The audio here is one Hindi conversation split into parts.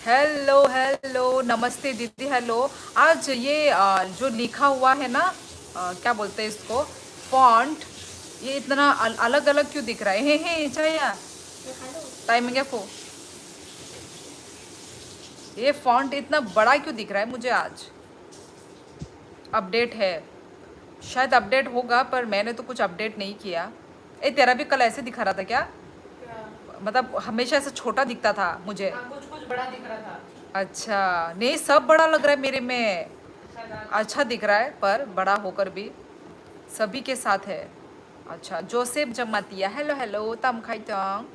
हेलो हेलो, नमस्ते दीदी। हेलो। आज ये जो लिखा हुआ है ना, क्या बोलते हैं इसको, फॉन्ट, ये इतना अलग अलग क्यों दिख रहा है? हे चाया टाइम क्या फो, ये फॉन्ट इतना बड़ा क्यों दिख रहा है मुझे आज? अपडेट है, शायद अपडेट होगा, पर मैंने तो कुछ अपडेट नहीं किया। ए, तेरा भी कल ऐसे दिखा रहा था क्या? मतलब हमेशा ऐसे छोटा दिखता था मुझे। हाँ, कुछ कुछ बड़ा दिख रहा था। अच्छा, नहीं सब बड़ा लग रहा है मेरे में। अच्छा दिख रहा है, पर बड़ा होकर भी सभी के साथ है। अच्छा, जोसेफ जमातिया, हेलो हेलो, तम खाइतोंग।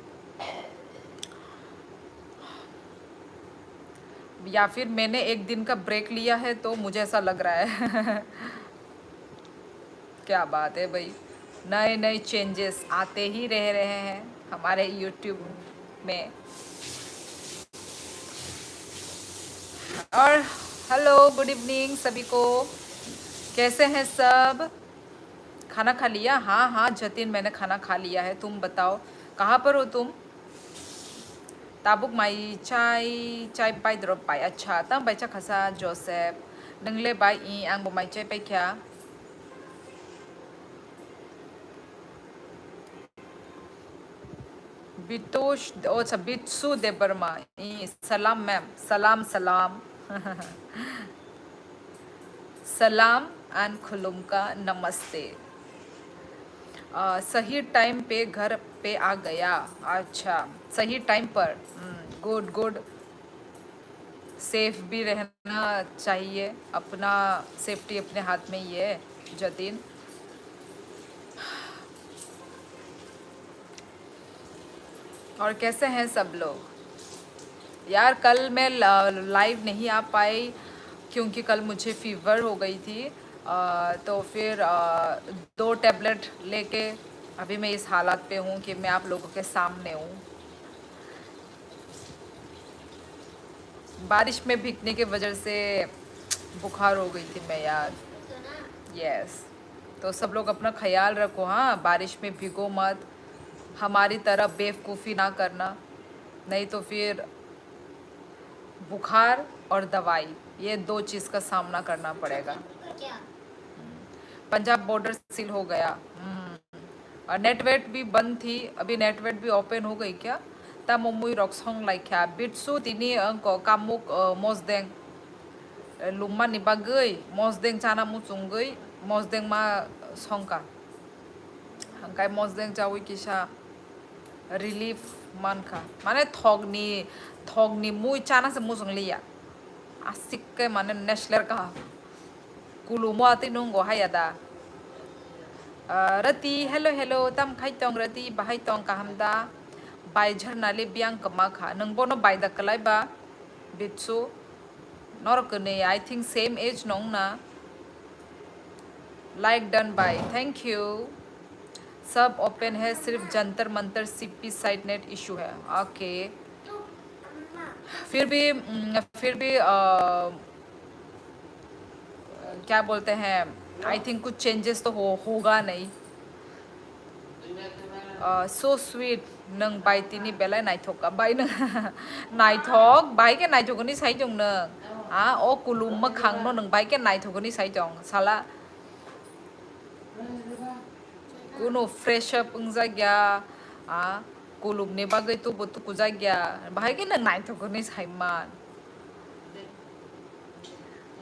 या फिर मैंने एक दिन का ब्रेक लिया है तो मुझे ऐसा लग रहा है। क्या बात है भाई, नए नए चेंजेस आते ही रह रहे हैं हमारे यूट्यूब में। और हेलो, गुड इवनिंग सभी को, कैसे हैं सब? खाना खा लिया? हाँ हाँ जतिन, मैंने खाना खा लिया है। तुम बताओ, कहाँ पर हो तुम? ताबुक माई चाय चाय पाई ड्रॉप पाई। अच्छा, तम बाइचा खसा जोसेफ, नंगले बाई ई आंगो माई चाय पाई क्या? बितोश ओ अच्छा, बित्सु दे बर्मा ई सलाम मैम, सलाम सलाम। सलाम एंड खुलुम का नमस्ते। सही टाइम पे घर पे आ गया। अच्छा, सही टाइम पर। Good good. सेफ भी रहना चाहिए, अपना सेफ्टी अपने हाथ में ही है जतिन। और कैसे हैं सब लोग? यार कल मैं लाइव नहीं आ पाई क्योंकि कल मुझे फीवर हो गई थी। तो फिर 2 टैबलेट लेके अभी मैं इस हालत पे हूँ कि मैं आप लोगों के सामने हूँ। बारिश में भीगने की वजह से बुखार हो गई थी मैं यार। यस। तो सब लोग अपना ख्याल रखो, हाँ, बारिश में भीगो मत, हमारी तरह बेवकूफ़ी ना करना, नहीं तो फिर बुखार और दवाई, ये 2 चीज़ का सामना करना पड़ेगा। पंजाब बॉर्डर सील हो गया। और नेटवेट भी बंद थी, अभी नेटवेट भी ओपन हो गई क्या? ता मुमुई रॉक्सोंग लाइक क्या बिट्सु तिनी अंको कामुक मोजदेंग लुम्मा निबा गई मोजदेंग चाना मुचुंग गई मोजदेंग मा सौंका हंकाय मोजदेंग जावी किसा रिलीफ मानखा माने थogni मुई चाना से मुचुंग लिया asik के माने नेशलर का कुलुमो आती नुंगो हायादा। रति हेलो हेलो, तम खाइतोंग रति बाहाइतोंग काहमदा बाय झरनाले बियांग कमा खा नंगबोनो बाय द कलाइबा बिट्सु नरकने आई थिंक सेम एज नोंग ना। Like done bye, thank you. सब ओपन है, सिर्फ Jantar Mantar CP side net issue है। ओके, फिर भी क्या बोलते हैं, आई थिंक कुछ चेंजेस तो होगा नहीं। सो स्वीट नंग बाय तिनी बेलाय नाइथोका बाय न नाइथक बाय के नाइथकनि साइजों नंग आ ओ कुलुम मखांग न नंग बाय के नाइथकनि साइजों साला कुनो फ्रेश अप जायगा आ कुलुमनि बागै तो बतुकु जायगा बाहाय के नंग नाइथकनि साइमान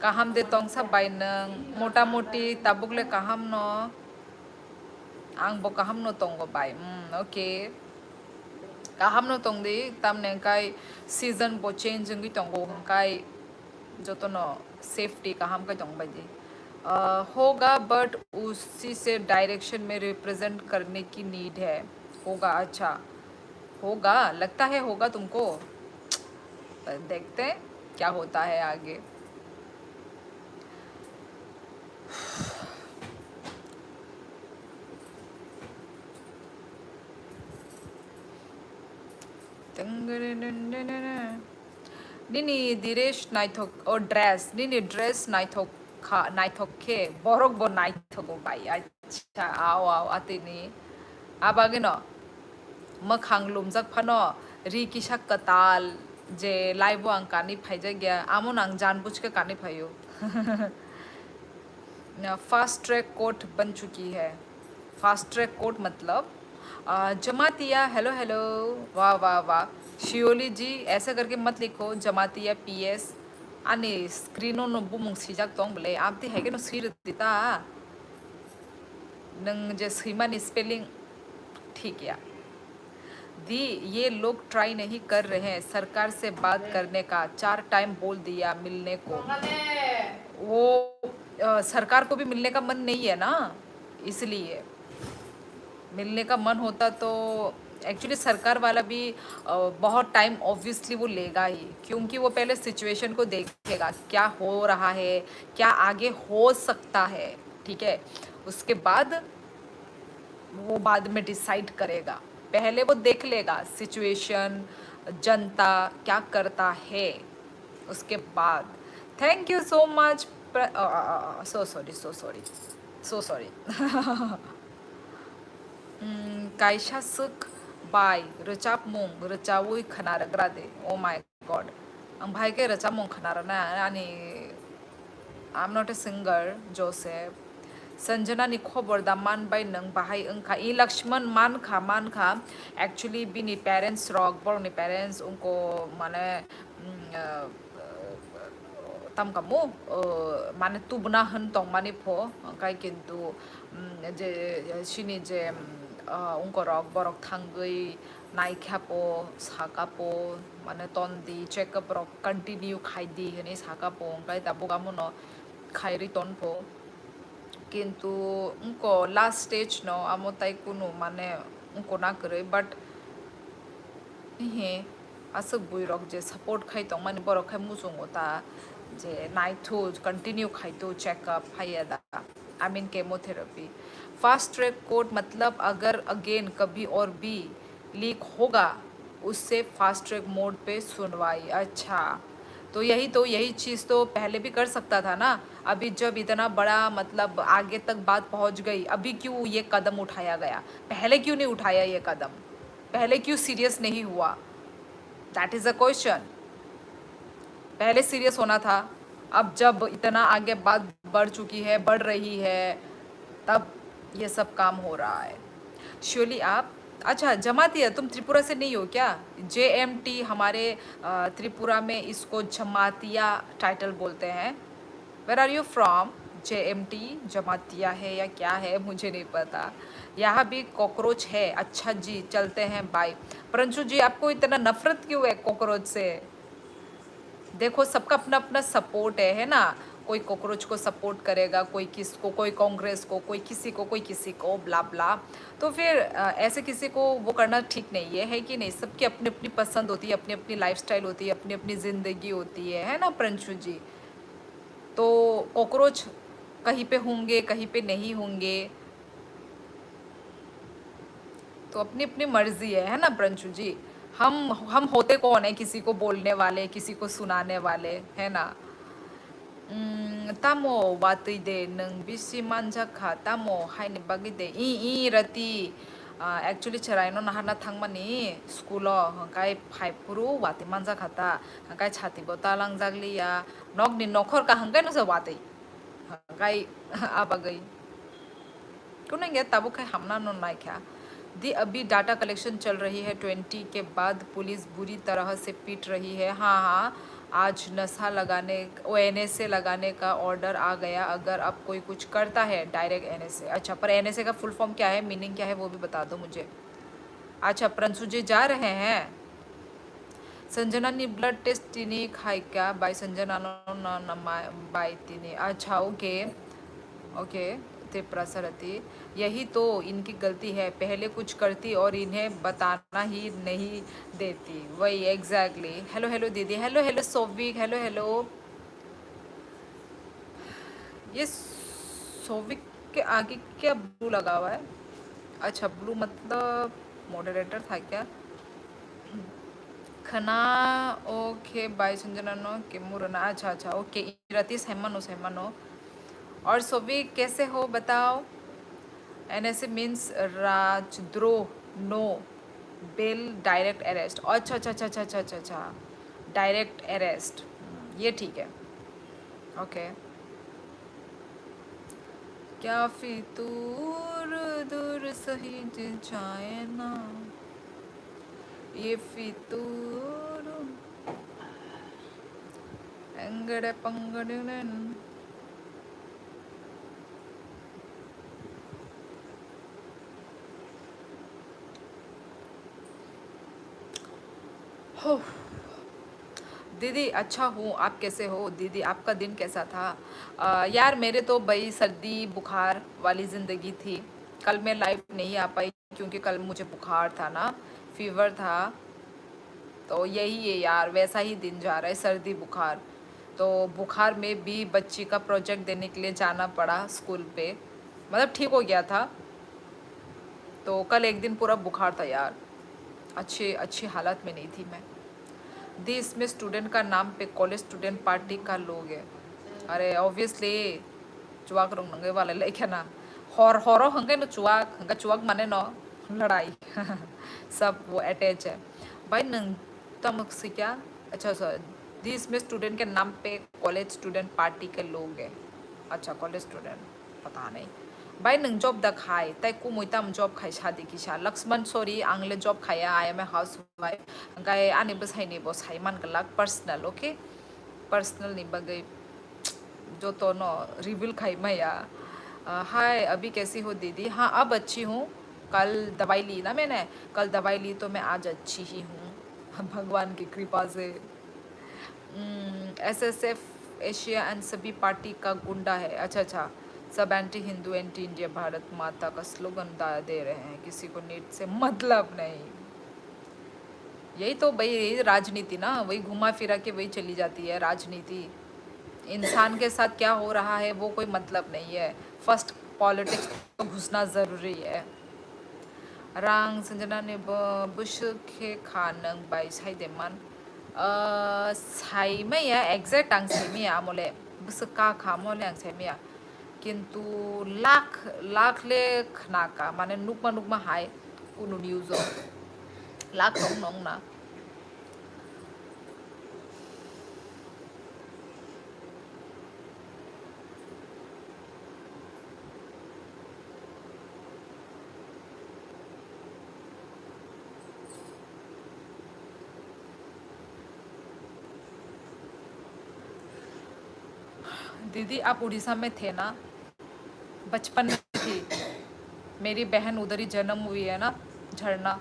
kaham de tong sa bay nang mota moti tabukle kaham no ang bo kaham no tong go bay okay kaham no tong di tam neng kai season bo change ngi tong go kai joto no safety kaham का tong bay di होगा बट उसी से डायरेक्शन में रिप्रेजेंट करने की नीड है। होगा, अच्छा होगा, लगता है होगा तुमको, देखते हैं क्या होता है आगे। Nini diresh naithok or dress nini dress naithok kha naithok ke borok bo naithok bai acha aw atini abage no makhang lumjak phano ri kisak katal J live आं कानी फाइजा गया आमोन आं जानबूझ के कानी फाइयो फास्ट ट्रैक कोर्ट बन चुकी है। फास्ट ट्रैक कोर्ट मतलब जमातिया। हेलो हेलो, वाह वाह वाह। शियोली जी ऐसे करके मत लिखो, जमातिया पीएस आने स्क्रीनो नो बुमुंग सिजाक तोंग बोले आप ती है के नो सिर दिता नंग जे सीमा स्पेलिंग ठीक या दी। ये लोग ट्राई नहीं कर रहे हैं सरकार से बात करने का, 4 टाइम बोल दिया मिलने को। वो सरकार को भी मिलने का मन नहीं है ना, इसलिए मिलने का मन होता तो एक्चुअली सरकार वाला भी बहुत टाइम ऑब्वियसली वो लेगा ही, क्योंकि वो पहले सिचुएशन को देखेगा क्या हो रहा है, क्या आगे हो सकता है, ठीक है। उसके बाद वो बाद में डिसाइड करेगा, पहले वो देख लेगा सिचुएशन, जनता क्या करता है, उसके बाद। Thank you so much. So sorry so sorry so sorry कायशा सुक बाय रचाप मुंग रचावुई खनारग्रा दे। ओ माय गॉड आं भाई के रचाप मुंग खनारना यानी I am not a singer Joseph. Sanjana नि खबर दा मान बाय नंग बाहाय अंखा ई लक्ष्मण मान खा एक्चुअली बिनी पेरेंट्स रॉक बर नि पेरेंट्स उनको माने tam kamu mane tubna han tong mani pho kai kintu je sini je ungko rok borok thanggui nai khapo sakapo mane tondi check up rok continue khai di hani sakapo kai tabu kamu no khai ri ton pho কিন্তু उनको लास्ट स्टेज नो आमो ताई कुनु माने उनको ना करे बट हे असो बुइरक जे सपोर्ट खाइ तो माने बरक खाइ मुसुंग होता जे नाइट टू कंटिन्यू खाइ तो चेकअप हाइदा I mean chemotherapy. Fast track court मतलब अगर अगेन कभी और भी लीक होगा उससे फास्ट ट्रैक मोड पे सुनवाई। अच्छा तो यही चीज़ तो पहले भी कर सकता था ना, अभी जब इतना बड़ा मतलब आगे तक बात पहुंच गई अभी क्यों ये कदम उठाया गया, पहले क्यों नहीं उठाया ये कदम, पहले क्यों सीरियस नहीं हुआ, दैट इज़ अ क्वेश्चन। पहले सीरियस होना था, अब जब इतना आगे बात बढ़ चुकी है बढ़ रही है तब ये सब काम हो रहा है। श्योली आप अच्छा जमातिया तुम त्रिपुरा से नहीं हो क्या? JMT हमारे त्रिपुरा में इसको जमातिया टाइटल बोलते हैं। Where are you from? JMT Jamatia है या क्या है मुझे नहीं पता। यहाँ भी कॉकरोच है। अच्छा जी चलते हैं बाय। परंशु जी आपको इतना नफरत क्यों है कॉकरोच से? देखो सबका अपना अपना सपोर्ट है ना, कोई कॉकरोच को सपोर्ट करेगा, कोई किसको, कोई कांग्रेस को, कोई किसी को ब्ला ब्ला। तो फिर ऐसे किसी को वो करना ठीक नहीं है कि नहीं? सबकी अपनी अपनी पसंद होती है, अपनी अपनी लाइफस्टाइल होती है, अपनी अपनी ज़िंदगी होती है ना प्रिंशु जी? तो कॉकरोच कहीं पे होंगे कहीं पे नहीं होंगे, तो अपनी अपनी मर्जी है ना प्रिंशु जी? हम होते कौन है किसी को बोलने वाले, किसी को सुनाने वाले, है ना? तामो वातई दे नंग बिसी मानजाखा तामो हाइने बागी दे ई रति एक्चुअली चराइनो नाहाना थांगमानी स्कूलो हंकाय फाइपुरु वाते मानजाखाता हंकाय छाती बोता लांगजागलिया नगनि नखर का हंकाय नसे वातई हंकाय आबागई कुनेंगे ताबो खाय हमना नो नाइख्या दी। अभी डाटा कलेक्शन चल रही है 20 के बाद पुलिस बुरी तरह से पीट रही है। हाँ हाँ आज नशा लगाने NSA लगाने का ऑर्डर आ गया, अगर अब कोई कुछ करता है डायरेक्ट NSA। अच्छा पर NSA का फुल फॉर्म क्या है, मीनिंग क्या है वो भी बता दो मुझे। अच्छा प्रंशु जी जा रहे हैं। संजना नी ब्लड टेस्ट तिनी खाई क्या बाय संजना नो बाय तिनी। अच्छा ओके ओके त्रिपुरा सरती यही तो इनकी गलती है, पहले कुछ करती और इन्हें बताना ही नहीं देती। वही एग्जैक्टली। हेलो हेलो दीदी, hello hello Sovik, hello hello. ये सोविक के आगे क्या ब्लू लगा हुआ है? अच्छा ब्लू मतलब मॉडरेटर था क्या? खना ओके बाय संजना नो के मुरना। अच्छा अच्छा ओके रतीश हेमनो। और सोविक कैसे हो बताओ? NSA मीन्स राजद्रोह, नो बेल डायरेक्ट अरेस्ट। अच्छा अच्छा अच्छा अच्छा अच्छा अच्छा अच्छा डायरेक्ट अरेस्ट, ये ठीक है। ओके। क्या फितूर दूर सही जाए ना, ये फितूर एंगड़े पंगड़े। हो दीदी, अच्छा हूँ, आप कैसे हो दीदी? आपका दिन कैसा था? यार मेरे तो भाई सर्दी बुखार वाली ज़िंदगी थी। कल मैं लाइव नहीं आ पाई क्योंकि कल मुझे बुखार था ना, फीवर था। तो यही है यार, वैसा ही दिन जा रहा है, सर्दी बुखार। तो बुखार में भी बच्ची का प्रोजेक्ट देने के लिए जाना पड़ा स्कूल पे। मतलब ठीक हो गया था। तो कल एक दिन पूरा बुखार था यार, अच्छी अच्छी हालत में नहीं थी मैं। दी इसमें स्टूडेंट का नाम पे कॉलेज स्टूडेंट पार्टी का लोग है। अरे ऑब्वियसली चुवाक रंग नंगे वाले लेके ना, हॉर हॉरो हंगे न चुवाक हंगा चुवाक माने न लड़ाई सब वो अटैच है भाई नंग तमक से क्या। अच्छा सर, दी इसमें स्टूडेंट के नाम पे कॉलेज स्टूडेंट पार्टी के लोग हैं। अच्छा कॉलेज स्टूडेंट, पता नहीं भाई नंग जॉब द खाई तय कु मुइतम जॉब खाई शादी की शा लक्ष्मण सॉरी आंगले जॉब खाया I am a housewife गाय आने बस है नहीं बस है मन गलाक पर्सनल ओके पर्सनल नहीं बगै जो तो नो रिविल खाई मैया। हाय अभी कैसी हो दीदी? हाँ अब अच्छी हूँ। कल दवाई ली ना मैंने, कल दवाई ली तो मैं आज अच्छी ही हूँ भगवान की कृपा से। एसएसएफ एशिया एंड सभी पार्टी का गुंडा है। अच्छा अच्छा, सब anti Hindu anti India Bharat माता का स्लोगन दे रहे हैं, किसी को नीट से मतलब नहीं। यही तो भाई राजनीति ना, वही घुमा फिरा के वही चली जाती है राजनीति। इंसान के साथ क्या हो रहा है वो कोई मतलब नहीं है, फर्स्ट पॉलिटिक्स तो घुसना ज़रूरी है। रांग संजना ने बुश के खानंग बाई साइदेमान साइमया एग्जैक्ट आंग साइमया मोले बुस का खा मोले आंग साइमया किंतु लाख लाख ले खनाका माने नुकमा नुकमा हाय कुनु न्यूज़ो लाख नong ना। दीदी आप उड़ीसा में थे ना? बचपन में थी। मेरी बहन उधर ही जन्म हुई है ना, झरना,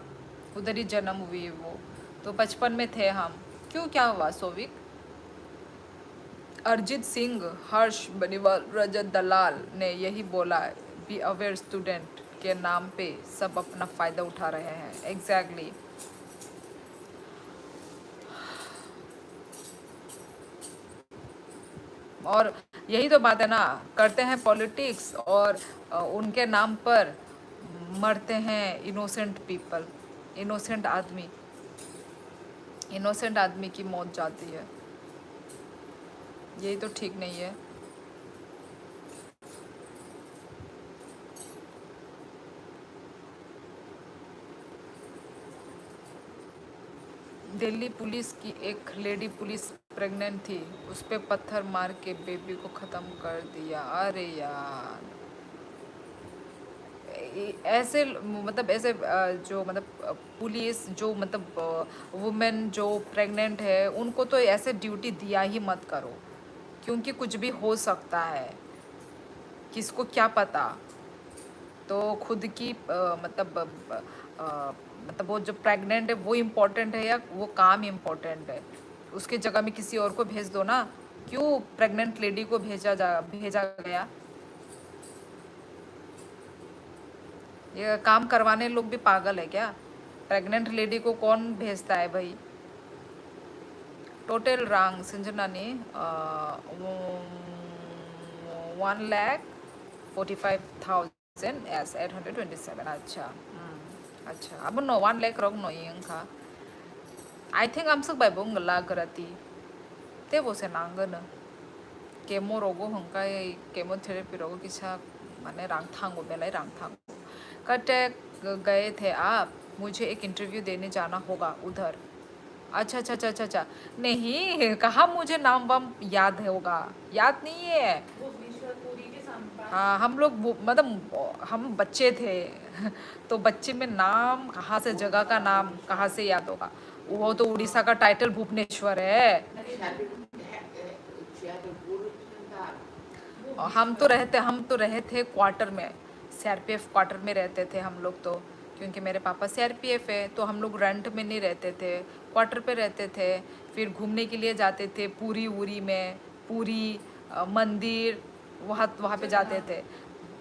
उधर ही जन्म हुई है वो। तो बचपन में थे हम। क्यों, क्या हुआ सोविक? अरिजीत सिंह, हर्ष बनीवाल, रजत दलाल ने यही बोला, बी अवेयर स्टूडेंट के नाम पे सब अपना फ़ायदा उठा रहे हैं। एग्जैक्टली और यही तो बात है ना, करते हैं पॉलिटिक्स और उनके नाम पर मरते हैं इनोसेंट पीपल, इनोसेंट आदमी, इनोसेंट आदमी की मौत जाती है। यही तो ठीक नहीं है। दिल्ली पुलिस की एक लेडी पुलिस प्रेग्नेंट थी, उस पे पत्थर मार के बेबी को ख़त्म कर दिया। अरे यार ऐसे मतलब ऐसे जो मतलब पुलिस जो मतलब वुमेन जो प्रेग्नेंट है उनको तो ऐसे ड्यूटी दिया ही मत करो, क्योंकि कुछ भी हो सकता है, किसको क्या पता। तो खुद की मतलब वो जो प्रेग्नेंट है वो इम्पोर्टेंट है या वो काम इम्पोर्टेंट है? उसके जगह में किसी और को भेज दो ना, क्यों प्रेग्नेंट लेडी को भेजा गया? ये काम करवाने लोग भी पागल है क्या? प्रेग्नेंट लेडी को कौन भेजता है भाई? टोटल रंग संजना ने 1,45,000 एस 827। अच्छा अच्छा अब नो 1 लाख रंग नो ये का आई थिंक हम सब बाय बोंग ला करती ते वो से नांगन केमो रोगो हंका केमोथेरेपी रोगो किसा माने रंग थांगो बेलाय रंग थांगो कटे गए थे आप, मुझे एक इंटरव्यू देने जाना होगा उधर। अच्छा अच्छा अच्छा अच्छा अच्छा। नहीं, कहाँ मुझे नाम वाम याद है होगा, याद नहीं है। हाँ, हम लोग मतलब हम बच्चे थे तो बच्चे में नाम कहाँ से, जगह का नाम कहाँ से याद होगा। वो तो उड़ीसा का टाइटल भुवनेश्वर है। और हम तो रहे थे क्वार्टर में, सीआरपीएफ क्वार्टर में रहते थे हम लोग तो। क्योंकि मेरे पापा सीआरपीएफ है तो हम लोग रेंट में नहीं रहते थे, क्वार्टर पे रहते थे। फिर घूमने के लिए जाते थे पूरी उरी में, पूरी मंदिर, वहाँ वहाँ पे जाते थे,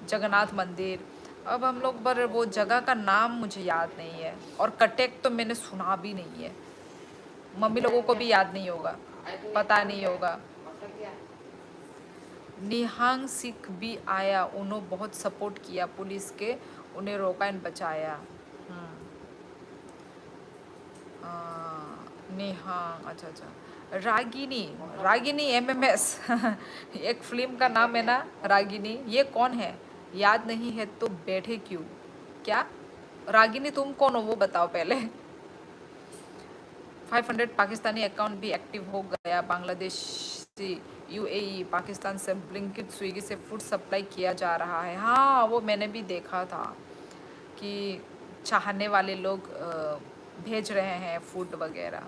जगन्नाथ मंदिर। अब हम लोग पर वो जगह का नाम मुझे याद नहीं है, और कटेक तो मैंने सुना भी नहीं है, मम्मी लोगों को भी याद नहीं होगा, पता नहीं होगा। निहांग सिख भी आया, उन्होंने बहुत सपोर्ट किया पुलिस के, उन्हें रोका एंड बचाया। हम्म, आ, निहांग, अच्छा अच्छा। रागिनी, रागिनी एमएमएस एक फिल्म का नाम है ना, रागिनी। ये कौन है? याद नहीं है तो बैठे क्यों? क्या? रागिनी तुम कौन हो वो बताओ पहले। 500 पाकिस्तानी अकाउंट भी एक्टिव हो गया। बांग्लादेश से यूएई, पाकिस्तान से ब्लिंकिट, स्विगी से फूड सप्लाई किया जा रहा है। हाँ, वो मैंने भी देखा था कि चाहने वाले लोग भेज रहे हैं फूड वगैरह।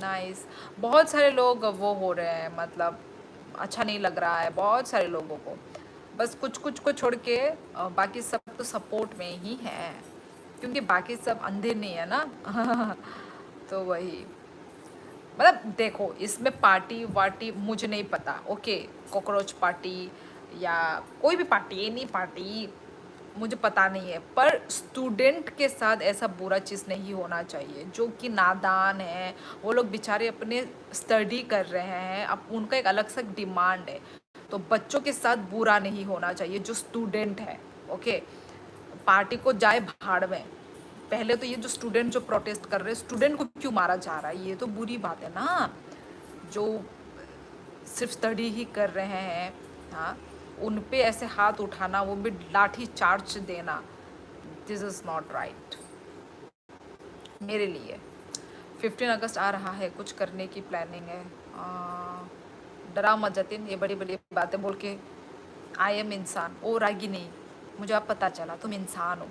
नाइस। बहुत सारे लोग वो हो रहे हैं, मतलब अच्छा नहीं लग रहा है बहुत सारे लोगों को। बस कुछ कुछ को छोड़ के बाकी सब तो सपोर्ट में ही है, क्योंकि बाकी सब अंधे नहीं है ना तो वही, मतलब देखो इसमें पार्टी वार्टी मुझे नहीं पता, ओके, कॉकरोच पार्टी या कोई भी पार्टी, एनी पार्टी, मुझे पता नहीं है। पर स्टूडेंट के साथ ऐसा बुरा चीज़ नहीं होना चाहिए, जो कि नादान है। वो लोग बेचारे अपने स्टडी कर रहे हैं, अब उनका एक अलग सा डिमांड है, तो बच्चों के साथ बुरा नहीं होना चाहिए जो स्टूडेंट है। ओके, पार्टी को जाए भाड़ में। पहले तो ये जो स्टूडेंट जो प्रोटेस्ट कर रहे हैं, स्टूडेंट को क्यों मारा जा रहा है, ये तो बुरी बात है ना। जो सिर्फ स्टडी ही कर रहे हैं, हाँ, उन पे ऐसे हाथ उठाना, वो भी लाठी चार्ज देना, दिस इज़ नॉट राइट मेरे लिए। 15 अगस्त आ रहा है, कुछ करने की प्लानिंग है? डरा मत जतिन, ये बड़ी बड़ी बातें बोल के। आई एम इंसान। ओ रागिनी, मुझे अब पता चला तुम इंसान हो।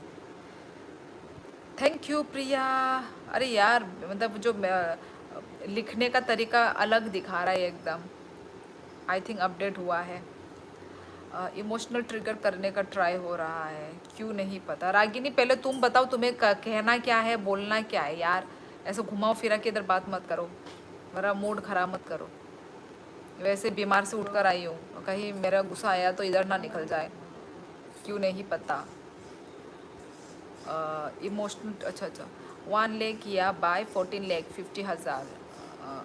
थैंक यू प्रिया। अरे यार, मतलब जो लिखने का तरीका अलग दिखा रहा है एकदम। आई थिंक अपडेट हुआ है। इमोशनल ट्रिगर करने का ट्राई हो रहा है, क्यों नहीं पता। रागिनी पहले तुम बताओ, तुम्हें कहना क्या है, बोलना क्या है यार। ऐसे घुमाओ फिरा के इधर बात मत करो, मेरा मूड खराब मत करो। वैसे बीमार से उठकर आई हूँ, कहीं मेरा गुस्सा आया तो इधर ना निकल जाए, क्यों नहीं पता। इमोशनल, अच्छा अच्छा। 1 लाख या बाय 14 लाख 50,000।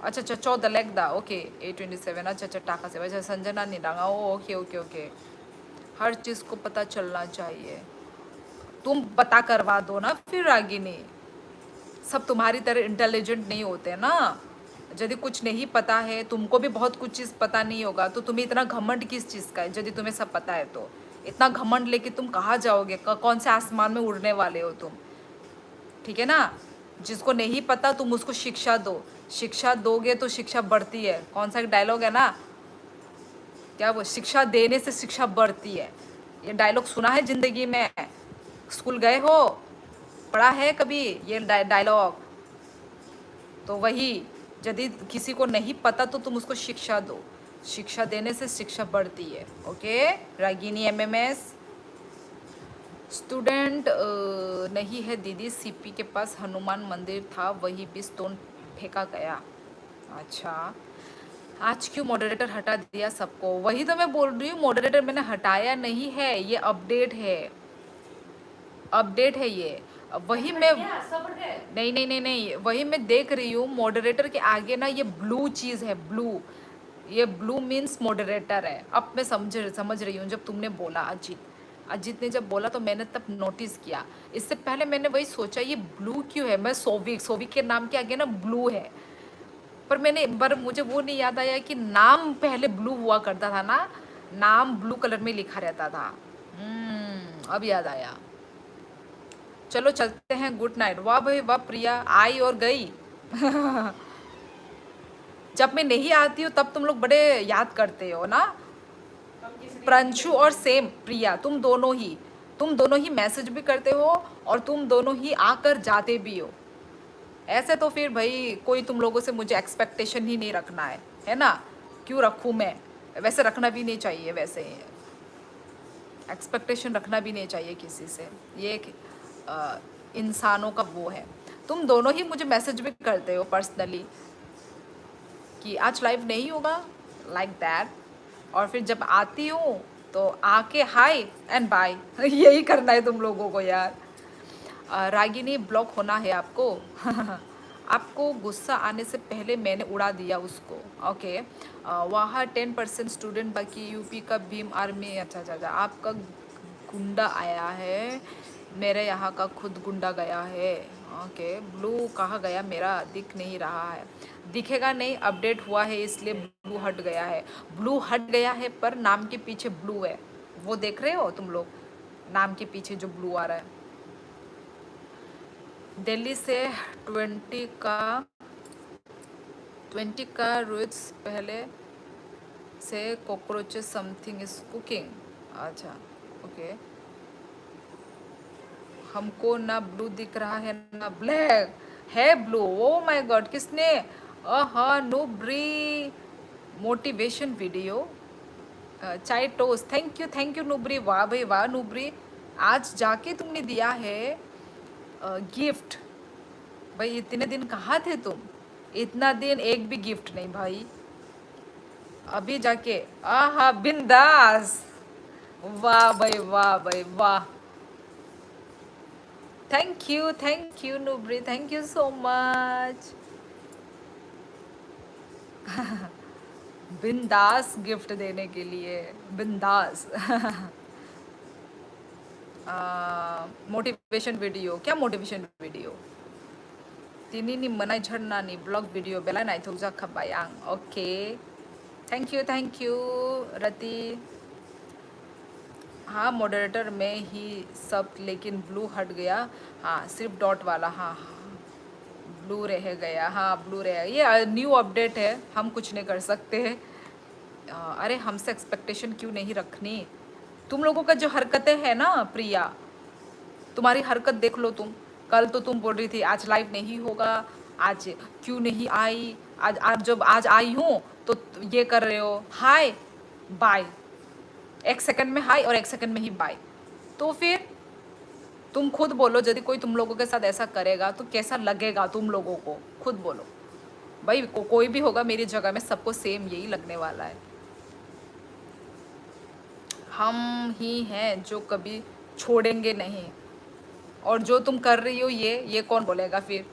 अच्छा अच्छा, 14 लाख दा, ओके। 827, अच्छा अच्छा, टाका से वैसे संजना नहीं डांगा, ओ ओके ओके ओके। हर चीज़ को पता चलना चाहिए, तुम पता करवा दो ना फिर रागिनी। सब तुम्हारी तरह इंटेलिजेंट नहीं होते ना। यदि कुछ नहीं पता है, तुमको भी बहुत कुछ चीज़ पता नहीं होगा, तो तुम्हें इतना घमंड किस चीज़ का है? यदि तुम्हें सब पता है तो इतना घमंड लेके तुम कहाँ जाओगे? कौन से आसमान में उड़ने वाले हो तुम? ठीक है ना। जिसको नहीं पता तुम उसको शिक्षा दो, शिक्षा दोगे तो शिक्षा बढ़ती है। कौन सा एक डायलॉग है ना, क्या वो, शिक्षा देने से शिक्षा बढ़ती है। ये डायलॉग सुना है जिंदगी में? स्कूल गए हो, पढ़ा है कभी ये डायलॉग? तो वही, यदि किसी को नहीं पता तो तुम उसको शिक्षा दो, शिक्षा देने से शिक्षा बढ़ती है। Okay Ragini MMS. स्टूडेंट नहीं है दीदी, सीपी के पास हनुमान मंदिर था, वही भी स्टोन फेंका गया। अच्छा, आज क्यों मॉडरेटर हटा दिया सबको? वही तो मैं बोल रही हूँ, मॉडरेटर मैंने हटाया नहीं है, ये अपडेट है, अपडेट है ये। वही मैं, नहीं नहीं नहीं नहीं, वही मैं देख रही हूँ मॉडरेटर के आगे ना ये ब्लू चीज़ है, ब्लू, ये ब्लू मीन्स मॉडरेटर है। अब मैं समझ रही हूँ, जब तुमने बोला अजीत, अजीत ने जब बोला तो मैंने तब नोटिस किया। इससे पहले मैंने वही सोचा ये ब्लू क्यों है, मैं सोविक, सोविक के नाम के आगे ना ब्लू है। पर मुझे वो नहीं याद आया कि नाम पहले ब्लू हुआ करता था ना, नाम ब्लू कलर में लिखा रहता था। अब याद आया। चलो चलते हैं, गुड नाइट। वाह भाई वाह, प्रिया आई और गई जब मैं नहीं आती हूँ तब तुम लोग बड़े याद करते हो ना। प्रंशु और सेम प्रिया, तुम दोनों ही मैसेज भी करते हो और तुम दोनों ही आकर जाते भी हो। ऐसे तो फिर भाई कोई तुम लोगों से मुझे एक्सपेक्टेशन ही नहीं रखना है ना। क्यों रखूँ मैं? वैसे रखना भी नहीं चाहिए, वैसे एक्सपेक्टेशन रखना भी नहीं चाहिए किसी से। ये एक इंसानों का वो है। तुम दोनों ही मुझे मैसेज भी करते हो पर्सनली कि आज लाइव नहीं होगा, लाइक दैट। और फिर जब आती हूँ तो आके हाय एंड बाय यही करना है तुम लोगों को यार। रागिनी ब्लॉक होना है आपको आपको गुस्सा आने से पहले मैंने उड़ा दिया उसको। ओके वहाँ 10% स्टूडेंट बाकी यूपी का भीम आर्मी। अच्छा अच्छा अच्छा, आपका गुंडा आया है, मेरे यहाँ का खुद गुंडा गया है। ओके ब्लू कहाँ गया? मेरा दिख नहीं रहा है। दिखेगा नहीं, अपडेट हुआ है इसलिए ब्लू हट गया है। ब्लू हट गया है पर नाम के पीछे ब्लू है, वो देख रहे हो तुम लोग? नाम के पीछे जो ब्लू आ रहा है। दिल्ली से 20 का रोज पहले से कॉकरोचेस समथिंग इज कुकिंग। अच्छा ओके हमको ना ब्लू दिख रहा है ना ब्लैक है। ब्लू ओ माय गॉड, किसने? हाँ नुब्री मोटिवेशन वीडियो चाय टोस्ट। थैंक यू नुब्री। वाह भाई वाह नुब्री, आज जाके तुमने दिया है गिफ्ट। भाई इतने दिन कहाँ थे तुम? इतना दिन एक भी गिफ्ट नहीं भाई। अभी जाके आहा बिंदास। वाह भाई वाह भाई वाह। थैंक यू नुब्री, थैंक यू सो मच। बिंदास गिफ्ट देने के लिए, बिंदास। मोटिवेशन वीडियो, क्या मोटिवेशन वीडियो? तिनी मनाई झड़नानी ब्लॉग वीडियो बेला नाई थोक जा खबाय आं। ओके थैंक यू रति। हाँ मॉडरेटर में ही सब, लेकिन ब्लू हट गया। हाँ सिर्फ डॉट वाला, हाँ ब्लू रह गया। हाँ ब्लू रह गया, ये न्यू अपडेट है, हम कुछ नहीं कर सकते हैं। अरे हमसे एक्सपेक्टेशन क्यों नहीं रखनी? तुम लोगों का जो हरकतें है ना प्रिया, तुम्हारी हरकत देख लो तुम। कल तो तुम बोल रही थी आज लाइव नहीं होगा, आज क्यों नहीं आई, आज जब आज आई हूँ तो ये कर रहे हो हाय बाय, एक सेकंड में हाय और एक सेकंड में ही बाय। तो फिर तुम खुद बोलो, यदि कोई तुम लोगों के साथ ऐसा करेगा तो कैसा लगेगा तुम लोगों को? खुद बोलो भाई। कोई भी होगा मेरी जगह में, सबको सेम यही लगने वाला है। हम ही हैं जो कभी छोड़ेंगे नहीं। और जो तुम कर रही हो ये कौन बोलेगा फिर?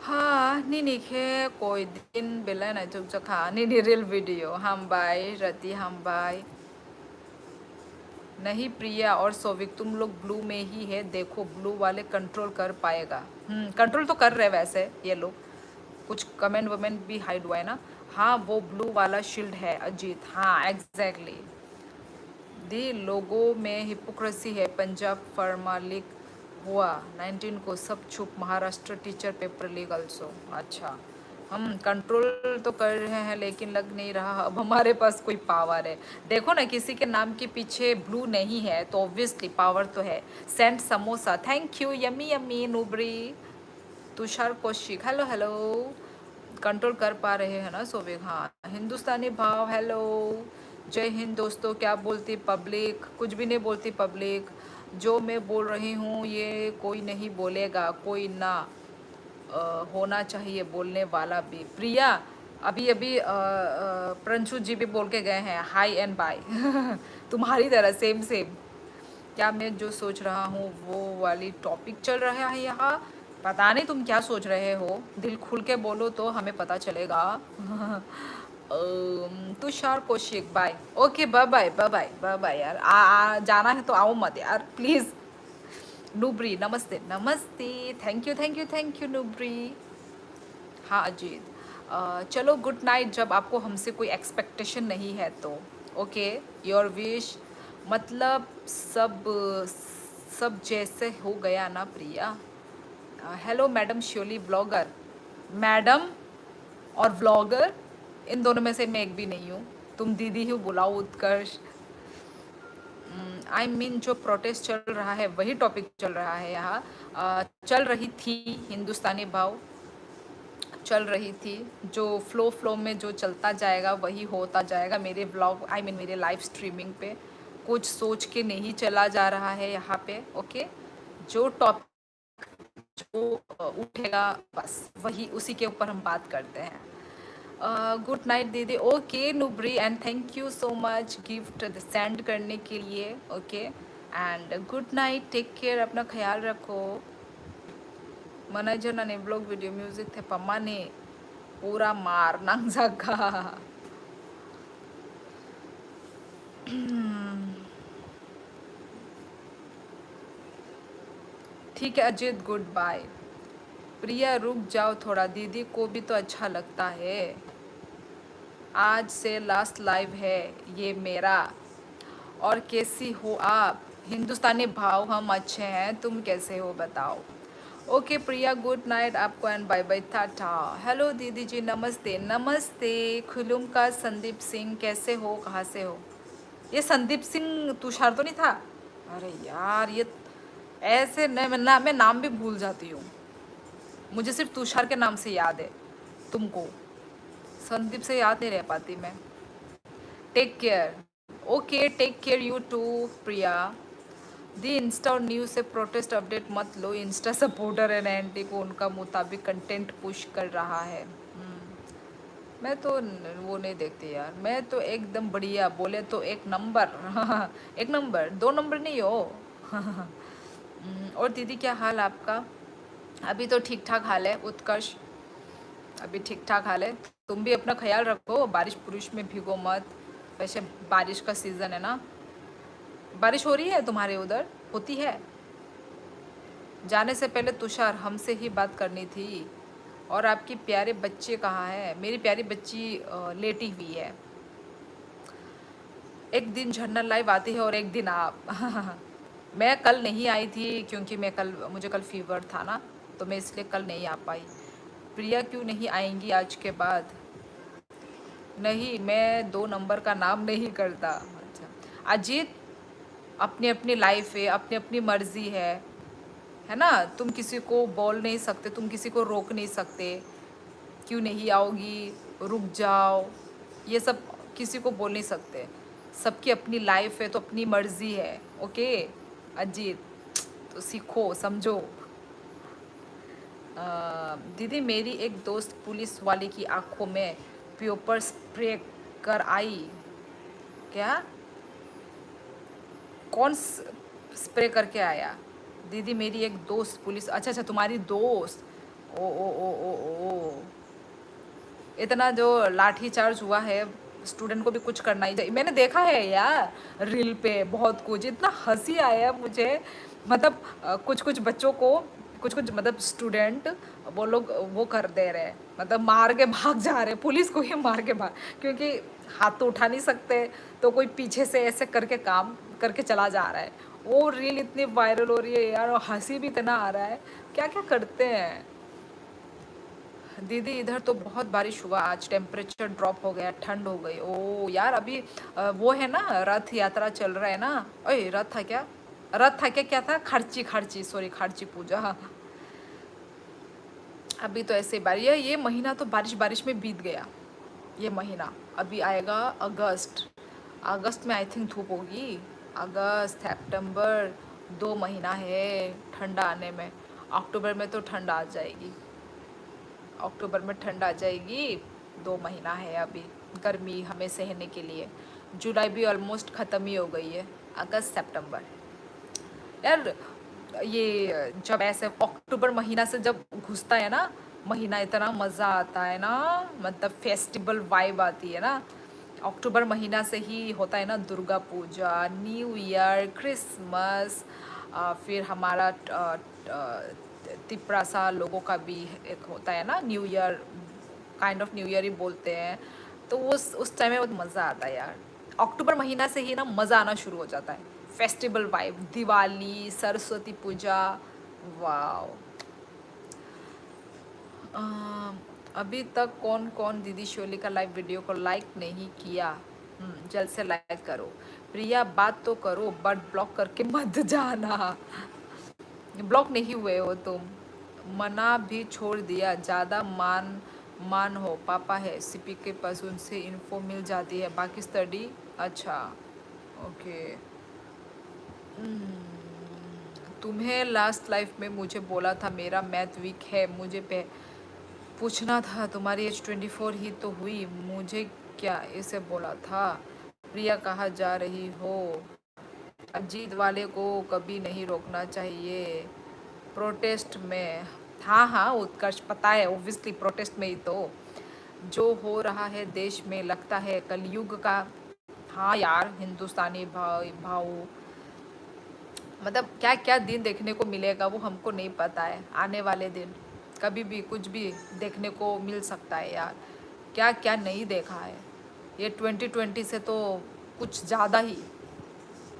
हाँ नी खे कोई दिन बेला ना चुप चुप। हाँ नी रियल वीडियो हम बाय रति हम बाय। नहीं प्रिया और सोविक तुम लोग ब्लू में ही है, देखो ब्लू वाले कंट्रोल कर पाएगा। कंट्रोल तो कर रहे वैसे ये लोग, कुछ कमेंट वमेंट भी हाइड हुआ है ना। हाँ वो ब्लू वाला शील्ड है अजीत। हाँ एग्जैक्टली दी लोगों में हिपोक्रेसी है। पंजाब फार्मा लीक हुआ 19 को, सब चुप। Maharashtra teacher paper leak also. अच्छा हम कंट्रोल तो कर रहे हैं लेकिन लग नहीं रहा अब हमारे पास कोई पावर है। देखो ना किसी के नाम के पीछे ब्लू नहीं है तो ऑब्वियसली पावर तो है। Send samosa, thank you yummy yummy नुब्री। Tushar Kaushik hello hello. Control कर पा रहे हैं ना सोविक? हाँ हिंदुस्तानी भाव हेलो। जय हिंद दोस्तों। क्या बोलती पब्लिक? कुछ भी नहीं बोलती पब्लिक। जो मैं बोल रही हूँ ये कोई नहीं बोलेगा, कोई ना होना चाहिए बोलने वाला भी। प्रिया अभी अभी प्रंशु जी भी बोल के गए हैं हाई एंड बाय। तुम्हारी तरह सेम सेम। क्या मैं जो सोच रहा हूँ वो वाली टॉपिक चल रहा है यहाँ? पता नहीं तुम क्या सोच रहे हो, दिल खुल के बोलो तो हमें पता चलेगा। Tushar Kaushik bye. Okay bye bye bye bye bye bye यार। जाना है तो आओ मत यार प्लीज़। नुब्री नमस्ते नमस्ते, थैंक यू नुब्री। हाँ अजीत चलो गुड नाइट। जब आपको हमसे कोई एक्सपेक्टेशन नहीं है तो ओके योर विश। मतलब सब सब जैसे हो गया ना Priya? Hello madam Shyoli blogger. Madam और व्लॉगर इन दोनों में से मैं एक भी नहीं हूँ। तुम दीदी ही बुलाओ उत्कर्ष। आई मीन जो प्रोटेस्ट चल रहा है वही टॉपिक चल रहा है यहाँ। चल रही थी हिंदुस्तानी भाव, चल रही थी। जो फ्लो फ्लो में जो चलता जाएगा वही होता जाएगा। मेरे व्लॉग आई मीन मेरे लाइव स्ट्रीमिंग पे कुछ सोच के नहीं चला जा रहा है यहाँ पे। ओके, जो टॉपिक जो उठेगा बस वही उसी के ऊपर हम बात करते हैं। गुड नाइट दीदी। ओके नुब्री, and thank you so much gift send करने के लिए। Okay and good night, take care, अपना ख्याल रखो। मैनेजर ने ब्लॉग वीडियो म्यूजिक थे पम्मा ने पूरा मार नंग जगा। ठीक है अजित, गुड बाय। प्रिया रुक जाओ थोड़ा, दीदी को भी तो अच्छा लगता है। आज से लास्ट लाइव है ये मेरा। और कैसी हो आप? हिंदुस्तानी भाव हम अच्छे हैं, तुम कैसे हो बताओ। ओके प्रिया, गुड नाइट आपको and bye bye, tata. Hello दीदी जी, नमस्ते। नमस्ते खुलुम का संदीप सिंह, कैसे हो, कहाँ से हो? ये संदीप सिंह तुषार तो नहीं था? अरे यार ये ऐसे मैं नाम भी भूल जाती हूँ। मुझे सिर्फ तुषार के नाम से याद है, तुमको संदीप से याद नहीं रह पाती मैं। Take care. Okay take care you too Priya. दी इंस्टा और न्यूज़ से प्रोटेस्ट अपडेट मत लो, इंस्टा सपोर्टर एंड एंटी को उनका मुताबिक कंटेंट पुश कर रहा है। मैं तो वो नहीं देखती यार, मैं तो एकदम बढ़िया, बोले तो एक नंबर। एक नंबर, दो नंबर नहीं हो। और दीदी क्या हाल आपका? अभी तो ठीक ठाक हाल है उत्कर्ष, अभी ठीक ठाक हाल है। तुम भी अपना ख्याल रखो, बारिश पुरुष में भीगो मत। वैसे बारिश का सीज़न है ना। बारिश हो रही है तुम्हारे उधर? होती है? जाने से पहले तुषार हमसे ही बात करनी थी। और आपकी प्यारे बच्चे कहाँ हैं? मेरी प्यारी बच्ची लेटी हुई है। एक दिन झरना लाइव आती है और एक दिन आप। मैं कल नहीं आई थी क्योंकि मुझे कल फीवर था ना, तो मैं इसलिए कल नहीं आ पाई। प्रिया क्यों नहीं आएंगी आज के बाद? नहीं, मैं दो नंबर का नाम नहीं करता। अच्छा अजीत, अपनी अपनी लाइफ है, अपनी अपनी मर्जी है ना। तुम किसी को बोल नहीं सकते, तुम किसी को रोक नहीं सकते। क्यों नहीं आओगी, रुक जाओ, ये सब किसी को बोल नहीं सकते। सबकी अपनी लाइफ है तो अपनी मर्जी है। ओके अजीत, तो सीखो समझो। दीदी मेरी एक दोस्त पुलिस वाले की आंखों में पेपर स्प्रे कर आई। क्या? कौन स्प्रे करके आया? दीदी मेरी एक दोस्त पुलिस, अच्छा अच्छा तुम्हारी दोस्त। ओ इतना जो लाठी चार्ज हुआ है, स्टूडेंट को भी कुछ करना ही चाहिए। मैंने देखा है यार रील पे बहुत कुछ, इतना हंसी आया मुझे। मतलब कुछ कुछ बच्चों को, कुछ कुछ मतलब स्टूडेंट, वो लोग वो कर दे रहे हैं, मतलब मार के भाग जा रहे हैं, पुलिस को ही मार के भाग, क्योंकि हाथ तो उठा नहीं सकते, तो कोई पीछे से ऐसे करके काम करके चला जा रहा है। वो रील इतनी वायरल हो रही है यार, और हंसी भी इतना आ रहा है। क्या क्या करते हैं। दीदी इधर तो बहुत बारिश हुआ आज, टेम्परेचर ड्रॉप हो गया, ठंड हो गई। ओ यार अभी वो है ना, रथ यात्रा चल रहा है ना। ओए रथ था क्या? रथ था क्या? क्या था? खर्ची, खर्ची, सॉरी, खर्ची पूजा। हाँ। अभी तो ऐसे बारिश, ये महीना तो बारिश बारिश में बीत गया। ये महीना अभी आएगा अगस्त। अगस्त में आई थिंक धूप होगी। अगस्त सितंबर, 2 महीना है ठंडा आने में। अक्टूबर में तो ठंड आ जाएगी, अक्टूबर में ठंड आ जाएगी। 2 महीना है अभी गर्मी हमें सहने के लिए। जुलाई भी ऑलमोस्ट ख़त्म ही हो गई है। अगस्त सितंबर यार, ये जब ऐसे अक्टूबर महीना से जब घुसता है ना महीना, इतना मज़ा आता है ना, मतलब फेस्टिवल वाइब आती है ना। अक्टूबर महीना से ही होता है ना Durga Puja, new year, Christmas, फिर हमारा तिपरा सा लोगों का भी एक होता है ना new year, kind of new year ही बोलते हैं। तो उस टाइम में बहुत मज़ा आता है यार। अक्टूबर महीना से ही ना मज़ा आना शुरू हो जाता है। फेस्टिवल वाइब, दिवाली, सरस्वती पूजा, वाओ। अ, अभी तक कौन कौन दीदी शोली का लाइव वीडियो को लाइक नहीं किया? जल्द से लाइक करो। प्रिया बात तो करो बट ब्लॉक करके मत जाना। ब्लॉक नहीं हुए हो तुम। मना भी छोड़ दिया। ज़्यादा मान हो पापा है सीपी के पास, उनसे इन्फो मिल जाती है। बाकी स्टडी अच्छा ओके। तुम्हें लास्ट लाइफ में मुझे बोला था मेरा मैथ वीक है, मुझे पूछना था। तुम्हारी एज 24 ही तो हुई, मुझे क्या इसे बोला था? प्रिया कहाँ जा रही हो? अजीत वाले को कभी नहीं रोकना चाहिए प्रोटेस्ट में। हाँ हाँ उत्कर्ष पता है, ओब्वियसली प्रोटेस्ट में ही तो जो हो रहा है देश में लगता है कलयुग का। हाँ यार हिंदुस्तानी भाव मतलब क्या क्या दिन देखने को मिलेगा वो हमको नहीं पता है। आने वाले दिन कभी भी कुछ भी देखने को मिल सकता है यार। क्या क्या नहीं देखा है ये 2020 से तो कुछ ज़्यादा ही।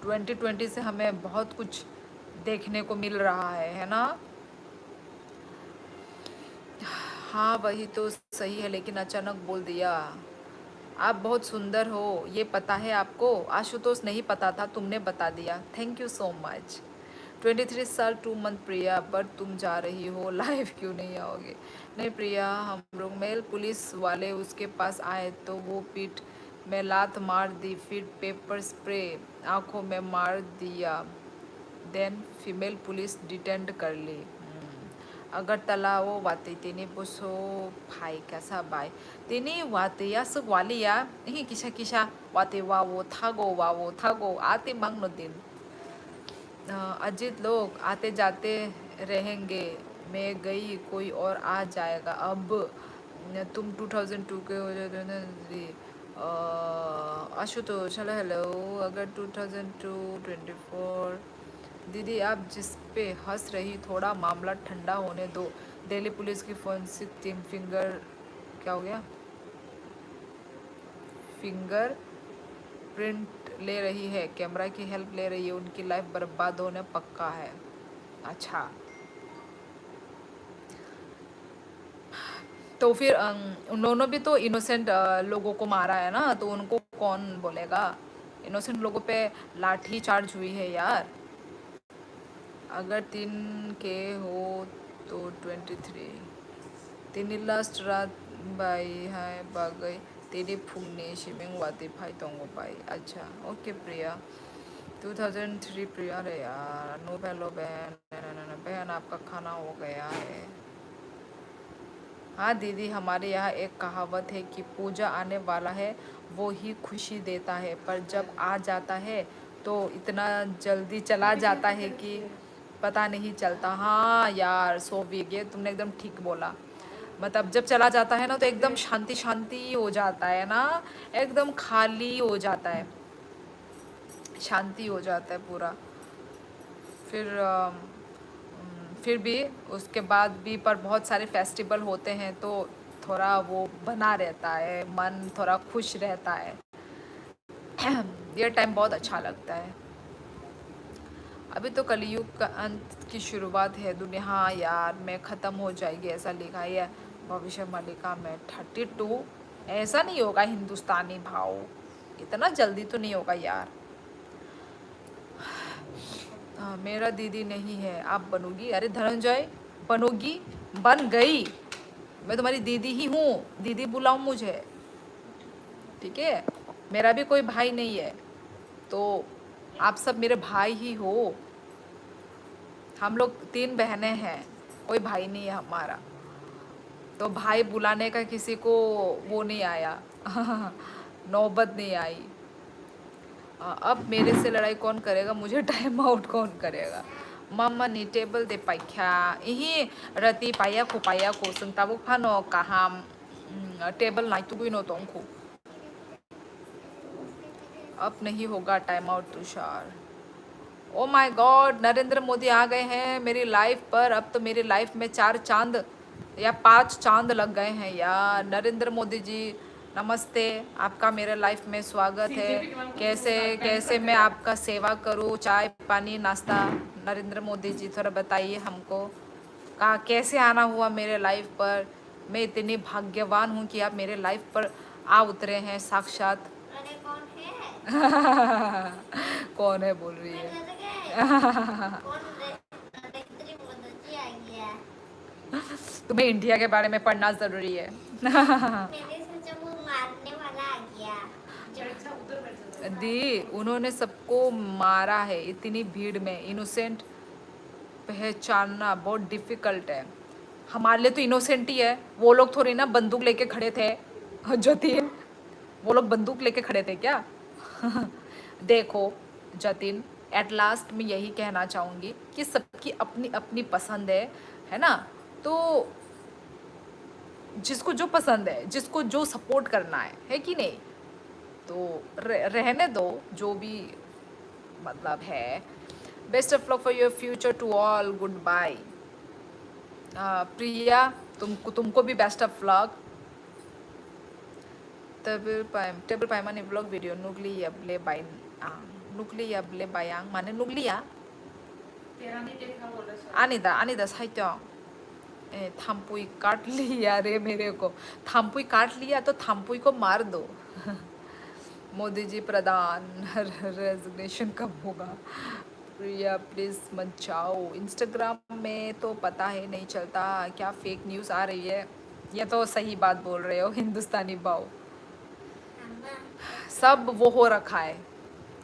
2020 से हमें बहुत कुछ देखने को मिल रहा है ना। हाँ वही तो सही है, लेकिन अचानक बोल दिया। आप बहुत सुंदर हो ये पता है आपको? आशुतोष नहीं पता था, तुमने बता दिया, थैंक यू सो मच। 23 साल 2 मंथ प्रिया, बट तुम जा रही हो लाइव क्यों नहीं आओगे? नहीं प्रिया, हम लोग मेल पुलिस वाले उसके पास आए तो वो पीठ में लात मार दी, फिर पेपर स्प्रे आंखों में मार दिया, देन फीमेल पुलिस डिटेंड कर ली। अगरतला वो वाते तिनी बुसो भाई कैसा भाई तिनी वाते या सब वाली या यही किसा किसा वाते वा वो थागो आते मंगनो दिन। अजीत लोग आते जाते रहेंगे, मैं गई कोई और आ जाएगा अब। तुम 2002 के हो जाते। Ashutosh hello hello. अगर 2002 24 दीदी आप जिस पे हंस रही थोड़ा मामला ठंडा होने दो। दिल्ली पुलिस की फोरेंसिक टीम क्या हो गया फिंगर प्रिंट ले रही है, कैमरा की हेल्प ले रही है, उनकी लाइफ बर्बाद होने पक्का है। अच्छा तो फिर उन्होंने भी तो इनोसेंट लोगों को मारा है ना, तो उनको कौन बोलेगा? इनोसेंट लोगों पे लाठी चार्ज हुई है यार। अगर 3 के हो तो 23 तिनी लास्ट रात बाई है बागई तेरी फुगनी शिमिंग वाती फाई तोंगो पाई। अच्छा ओके प्रिया 2003 प्रिया रे यार। नो हेलो बहन, बहन आपका खाना हो गया है? हाँ दीदी हमारे यहाँ एक कहावत है कि पूजा आने वाला है वो ही खुशी देता है, पर जब आ जाता है तो इतना जल्दी चला जाता है कि पता नहीं चलता। हाँ यार सोविक ये तुमने एकदम ठीक बोला। मतलब जब चला जाता है ना तो एकदम शांति शांति हो जाता है ना, एकदम खाली हो जाता है, शांति हो जाता है पूरा। फिर फिर भी उसके बाद भी पर बहुत सारे फेस्टिवल होते हैं तो थोड़ा वो बना रहता है, मन थोड़ा खुश रहता है। ये टाइम बहुत अच्छा लगता है। अभी तो कलयुग का अंत की शुरुआत है दुनिया। हाँ यार मैं ख़त्म हो जाएगी ऐसा लिखा है भविष्य मलिका में 32। ऐसा नहीं होगा हिंदुस्तानी भाव, इतना जल्दी तो नहीं होगा यार। मेरा दीदी नहीं है आप बनोगी? अरे धनंजय बनोगी, बन गई, मैं तुम्हारी दीदी ही हूँ, दीदी बुलाओ मुझे, ठीक है? मेरा भी कोई भाई नहीं है तो आप सब मेरे भाई ही हो। हम लोग 3 बहनें हैं, कोई भाई नहीं है हमारा, तो भाई बुलाने का किसी को वो नहीं आया नौबत नहीं आई। अब मेरे से लड़ाई कौन करेगा, मुझे टाइम आउट कौन करेगा? मम्मा नी टेबल दे पाइख्या यही रति पाया को संताबुक फानो काहाम टेबल नाई तुगुई नो तोंखु। अब नहीं होगा time out Tushar. Oh my god Narendra Modi आ गए हैं मेरी लाइफ पर। अब तो मेरी लाइफ में 4 चांद या 5 चांद लग गए हैं यार। नरेंद्र मोदी जी नमस्ते, आपका मेरे लाइफ में स्वागत है। कैसे कैसे मैं आपका सेवा करूं, चाय पानी नाश्ता? नरेंद्र मोदी जी थोड़ा बताइए हमको, कहाँ कैसे आना हुआ मेरे लाइफ पर, मैं इतनी भाग्यवान हूँ कि आप मेरे लाइफ पर आ उतरे हैं साक्षात। अरे कौन है? कौन है बोल रही है? तुम्हें इंडिया के बारे में पढ़ना जरूरी है। मैंने सोचा वो मारने वाला आ गया। दी उन्होंने सबको मारा है इतनी भीड़ में। इनोसेंट पहचानना बहुत डिफिकल्ट है। हमारे लिए तो इनोसेंट ही है, वो लोग थोड़ी ना बंदूक लेके खड़े थे। जतिन, वो लोग बंदूक लेके खड़े थे क्या? देखो जतिन, एट लास्ट मैं यही कहना चाहूँगी कि सबकी अपनी अपनी पसंद है ना? तो जिसको जो पसंद है, जिसको जो सपोर्ट करना है कि नहीं, तो रहने दो जो भी मतलब है। Best of luck for your future to all, good bye. Priya, तुमको भी बेस्ट ऑफ लक। टेबल पाइमान व्लॉग वीडियो नुगली यबले बाय नुगली यबले बायांग माने नुगलिया आनिदा आनिदा साइत्य थाम्पुई काट लिया रे मेरे को। थाम्पुई काट लिया तो थाम्पुई को मार दो। मोदी जी प्रधान रेजिग्नेशन कब होगा? प्रिया प्लीज मत जाओ। इंस्टाग्राम में तो पता है नहीं चलता क्या फेक न्यूज़ आ रही है। ये तो सही बात बोल रहे हो हिंदुस्तानी भाव। सब वो हो रखा है,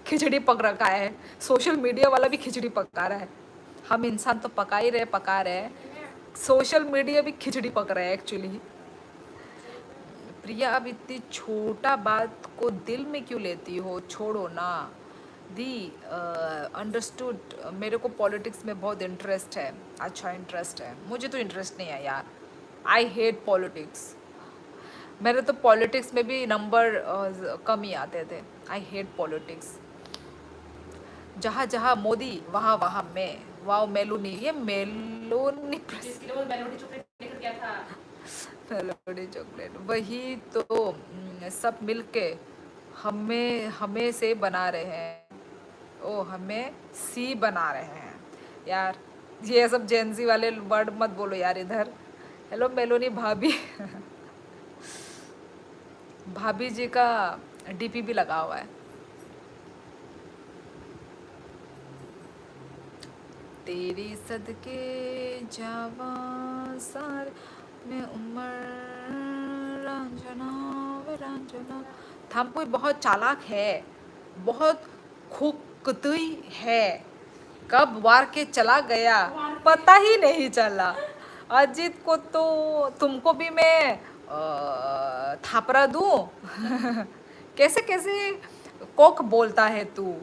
खिचड़ी पक रखा है। सोशल मीडिया वाला भी खिचड़ी पका रहा है। हम इंसान तो पका ही रहे, पका रहे। सोशल मीडिया भी खिचड़ी पक रहा है एक्चुअली। प्रिया, अब इतनी छोटा बात को दिल में क्यों लेती हो? छोड़ो ना दी। अंडरस्टूड। मेरे को पॉलिटिक्स में बहुत इंटरेस्ट है, अच्छा इंटरेस्ट है। मुझे तो इंटरेस्ट नहीं है यार। I hate politics. मेरे तो पॉलिटिक्स में भी नंबर कम ही आते थे। I hate politics. जहाँ जहाँ मोदी वहाँ वहाँ मैं। वाओ मेलोनी, ये मेलोनी मेलोडी चॉकलेट वही तो। सब मिलके हमें से बना रहे हैं। ओ हमें सी बना रहे हैं यार। ये सब जेंजी वाले वर्ड मत बोलो यार इधर। हेलो मेलोनी भाभी। भाभी जी का डीपी भी लगा हुआ है। तेरी सदके जावा सार में उमर रंजना रंजना। थाम्पुई बहुत चालाक है, बहुत खुकतुई है। कब वार के चला गया पता ही नहीं चला। अजीत को तो तुमको भी मैं थापरा दूं। कैसे कैसे कोक बोलता है तू।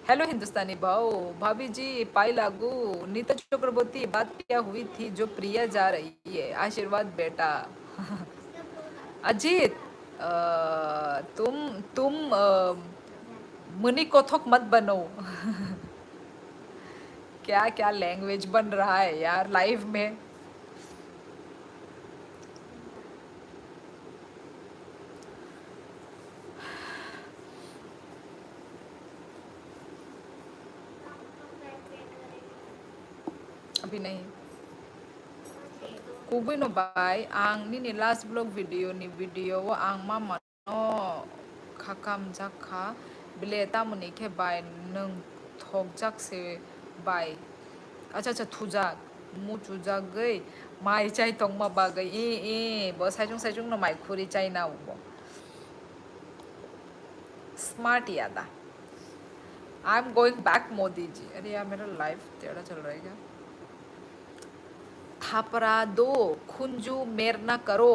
हेलो हिंदुस्तानी भाव। भाभी जी पाई लागू। नीता चक्रवर्ती, बात क्या हुई थी जो प्रिया जा रही है? आशीर्वाद बेटा। अजीत, तुम मुनि कथक मत बनो। क्या क्या लैंग्वेज बन रहा है यार लाइव में। अभी नहीं। कुबुनो बाय आंग नि लास्ट ब्लॉग वीडियो नि वीडियो वो आंग मा मनो खाकाम जाखा बिलेता मुनि के बाय नंग थोक जाक से बाय। अच्छा अच्छा थुजाक मु चुजाक गई माई चाय तोंग मा बागई ए बो साइजुंग न माई खुरी चाय ना वो स्मार्ट यादा। I am going back Modi ji. अरे यार मेरा लाइफ टेढ़ा चल रहा है क्या? थापरा दो खुंजू मेर ना करो।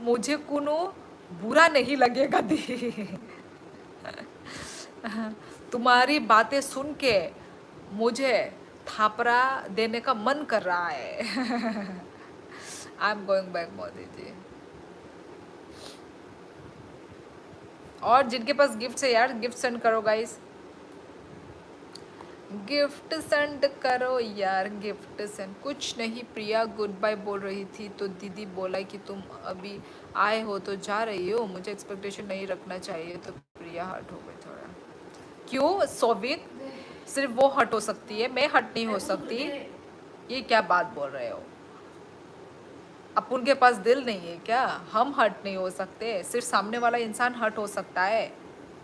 मुझे कुनो बुरा नहीं लगेगा दी। तुम्हारी बातें सुन के मुझे थापरा देने का मन कर रहा है। I am going back Modi ji. और जिनके पास गिफ्ट है यार गिफ्ट सेंड करो गाइस। गिफ्ट सेंड करो यार, गिफ्ट सेंड। कुछ नहीं, प्रिया गुड बाय बोल रही थी तो दीदी बोला कि तुम अभी आए हो तो जा रही हो, मुझे एक्सपेक्टेशन नहीं रखना चाहिए। तो प्रिया हट हो गई थोड़ा। क्यों सोविक? सिर्फ वो हट हो सकती है, मैं हट नहीं हो सकती? ये क्या बात बोल रहे हो? अपन के पास दिल नहीं है क्या? हम हर्ट नहीं हो सकते? सिर्फ सामने वाला इंसान हर्ट हो सकता है?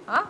हाँ,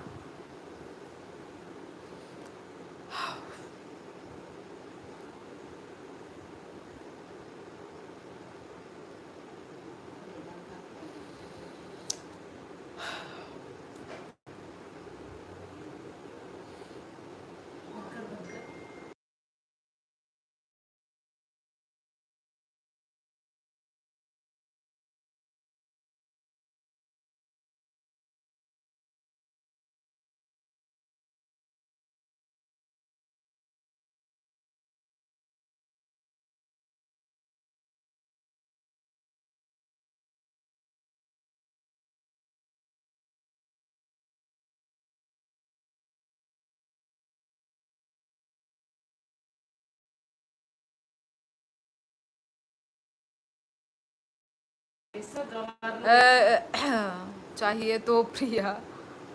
चाहिए तो प्रिया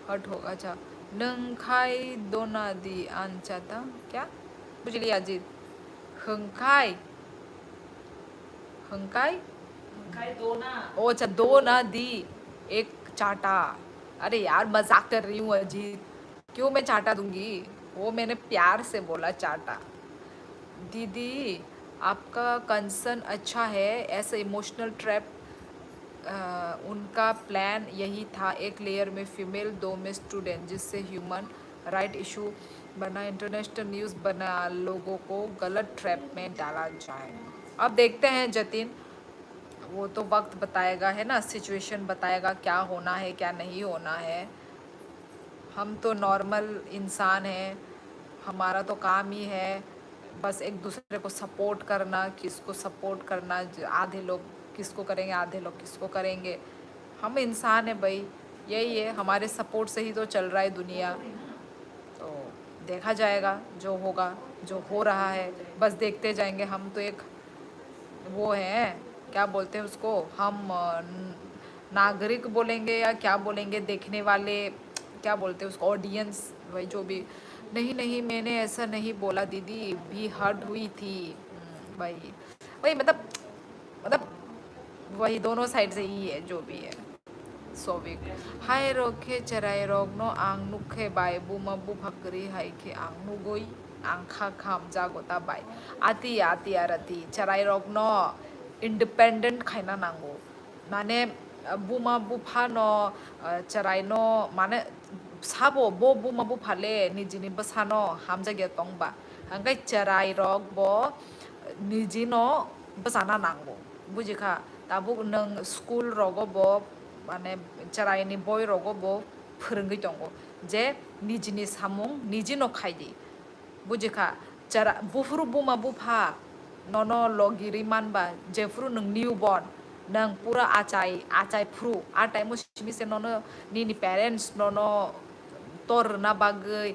हट होगा चा नंखाई दोना दी आनचाता क्या बुझ लिया अजीत हंखाई हंकाई ओ अच्छा दो ना दी एक चाटा अरे यार मजाक कर रही हूँ अजीत क्यों मैं चाटा दूंगी वो मैंने प्यार से बोला चाटा दीदी आपका कंसर्न अच्छा है ऐसे इमोशनल ट्रैप उनका प्लान यही था एक लेयर में फीमेल दो में स्टूडेंट जिससे ह्यूमन राइट इशू बना इंटरनेशनल न्यूज़ बना लोगों को गलत ट्रैप में डाला जाए अब देखते हैं जतिन वो तो वक्त बताएगा है ना सिचुएशन बताएगा क्या होना है क्या नहीं होना है हम तो नॉर्मल इंसान हैं हमारा तो काम ही है बस एक दूसरे को सपोर्ट करना किसको सपोर्ट करना आधे लोग किसको करेंगे आधे लोग किसको करेंगे हम इंसान हैं भाई यही है हमारे सपोर्ट से ही तो चल रहा है दुनिया तो देखा जाएगा जो होगा जो हो रहा है बस देखते जाएंगे हम तो एक वो है क्या बोलते हैं उसको हम नागरिक बोलेंगे या क्या बोलेंगे देखने वाले क्या बोलते हैं उसको ऑडियंस वही जो भी नहीं नहीं मैंने ऐसा नहीं बोला दीदी भी हर्ट हुई थी वही वही मतलब वही दोनों साइड से ही है जो भी है सोविक हाय रोखे चराय रोगनो आं नुखे बाय बुमाबु भकरी हाय के आं नुगोई आं खा खाम जागोता बाय आती आती आरती चराय रोगनो इंडिपेंडेंट खाइना नांगो माने बुमा बुफानो चरायनो माने साबो बो बुमा बुफाले निजिनि बसानो हामजागे तंगबा हंगाय चराय रोग बो निजिनो बसाना नांगो बुजिखा दाबो नों स्कुल रगो बो माने चरायनि बय रगो बो फोरोंगै दंगो जे निजिनि सामुं निजिनो खायदि बुजिखा चरा बुफुरु बुमा बुफा ननो लगिरि मानबा जेफ्रु नों निउ बर्न नों पूरा आचाय आचाय फ्रु आ टाइम सिमिसे ननो निनि पेरेंट्स ननो तोर ना बागै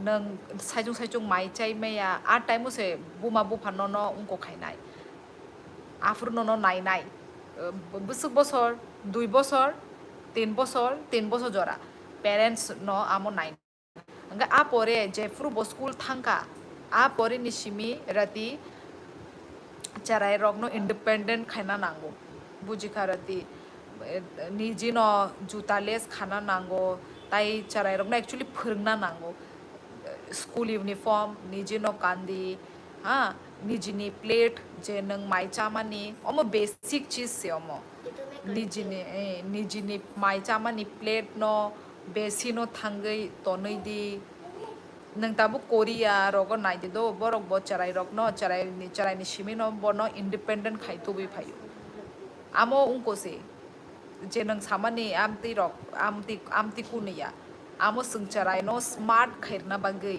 नों साइजों साइजों माइचाय मैया आ टाइम से बुमा बुफा ननो उनको खायनाय आफुर ननो नायनाय बोसोर बसर 2 बसर 3 बसर जरा पेरेंट्स न आमो नाय हंगा आ परे जेफ्रु बो स्कुल थांका आ परे निसिमी रति चराय रगनो इंडिपेंडेंट खाना नांगो बुजिखा रति निजिनो जुतालेस खाना नांगो ताई चराय रगनो एक्चुअली फोरोंना नांगो स्कुल यूनिफॉर्म निजिनो कांदी हाँ निजिनि प्लेट जे नों माइचामानि अमो बेसिक चीज से अमो निजिनि माइचामानि प्लेट न बेसिनो थांगै तनैदि नों दाबो कोरिया रगो नायदि दो बरक बो चराय रगनो चरायनि सिमिनो बनो इंडिपेंडेंट खायतो बि फायो आमो उनको से जे नों सामानि आमति कुनिया आमो संग चरायनो स्मार्ट खैरना बागै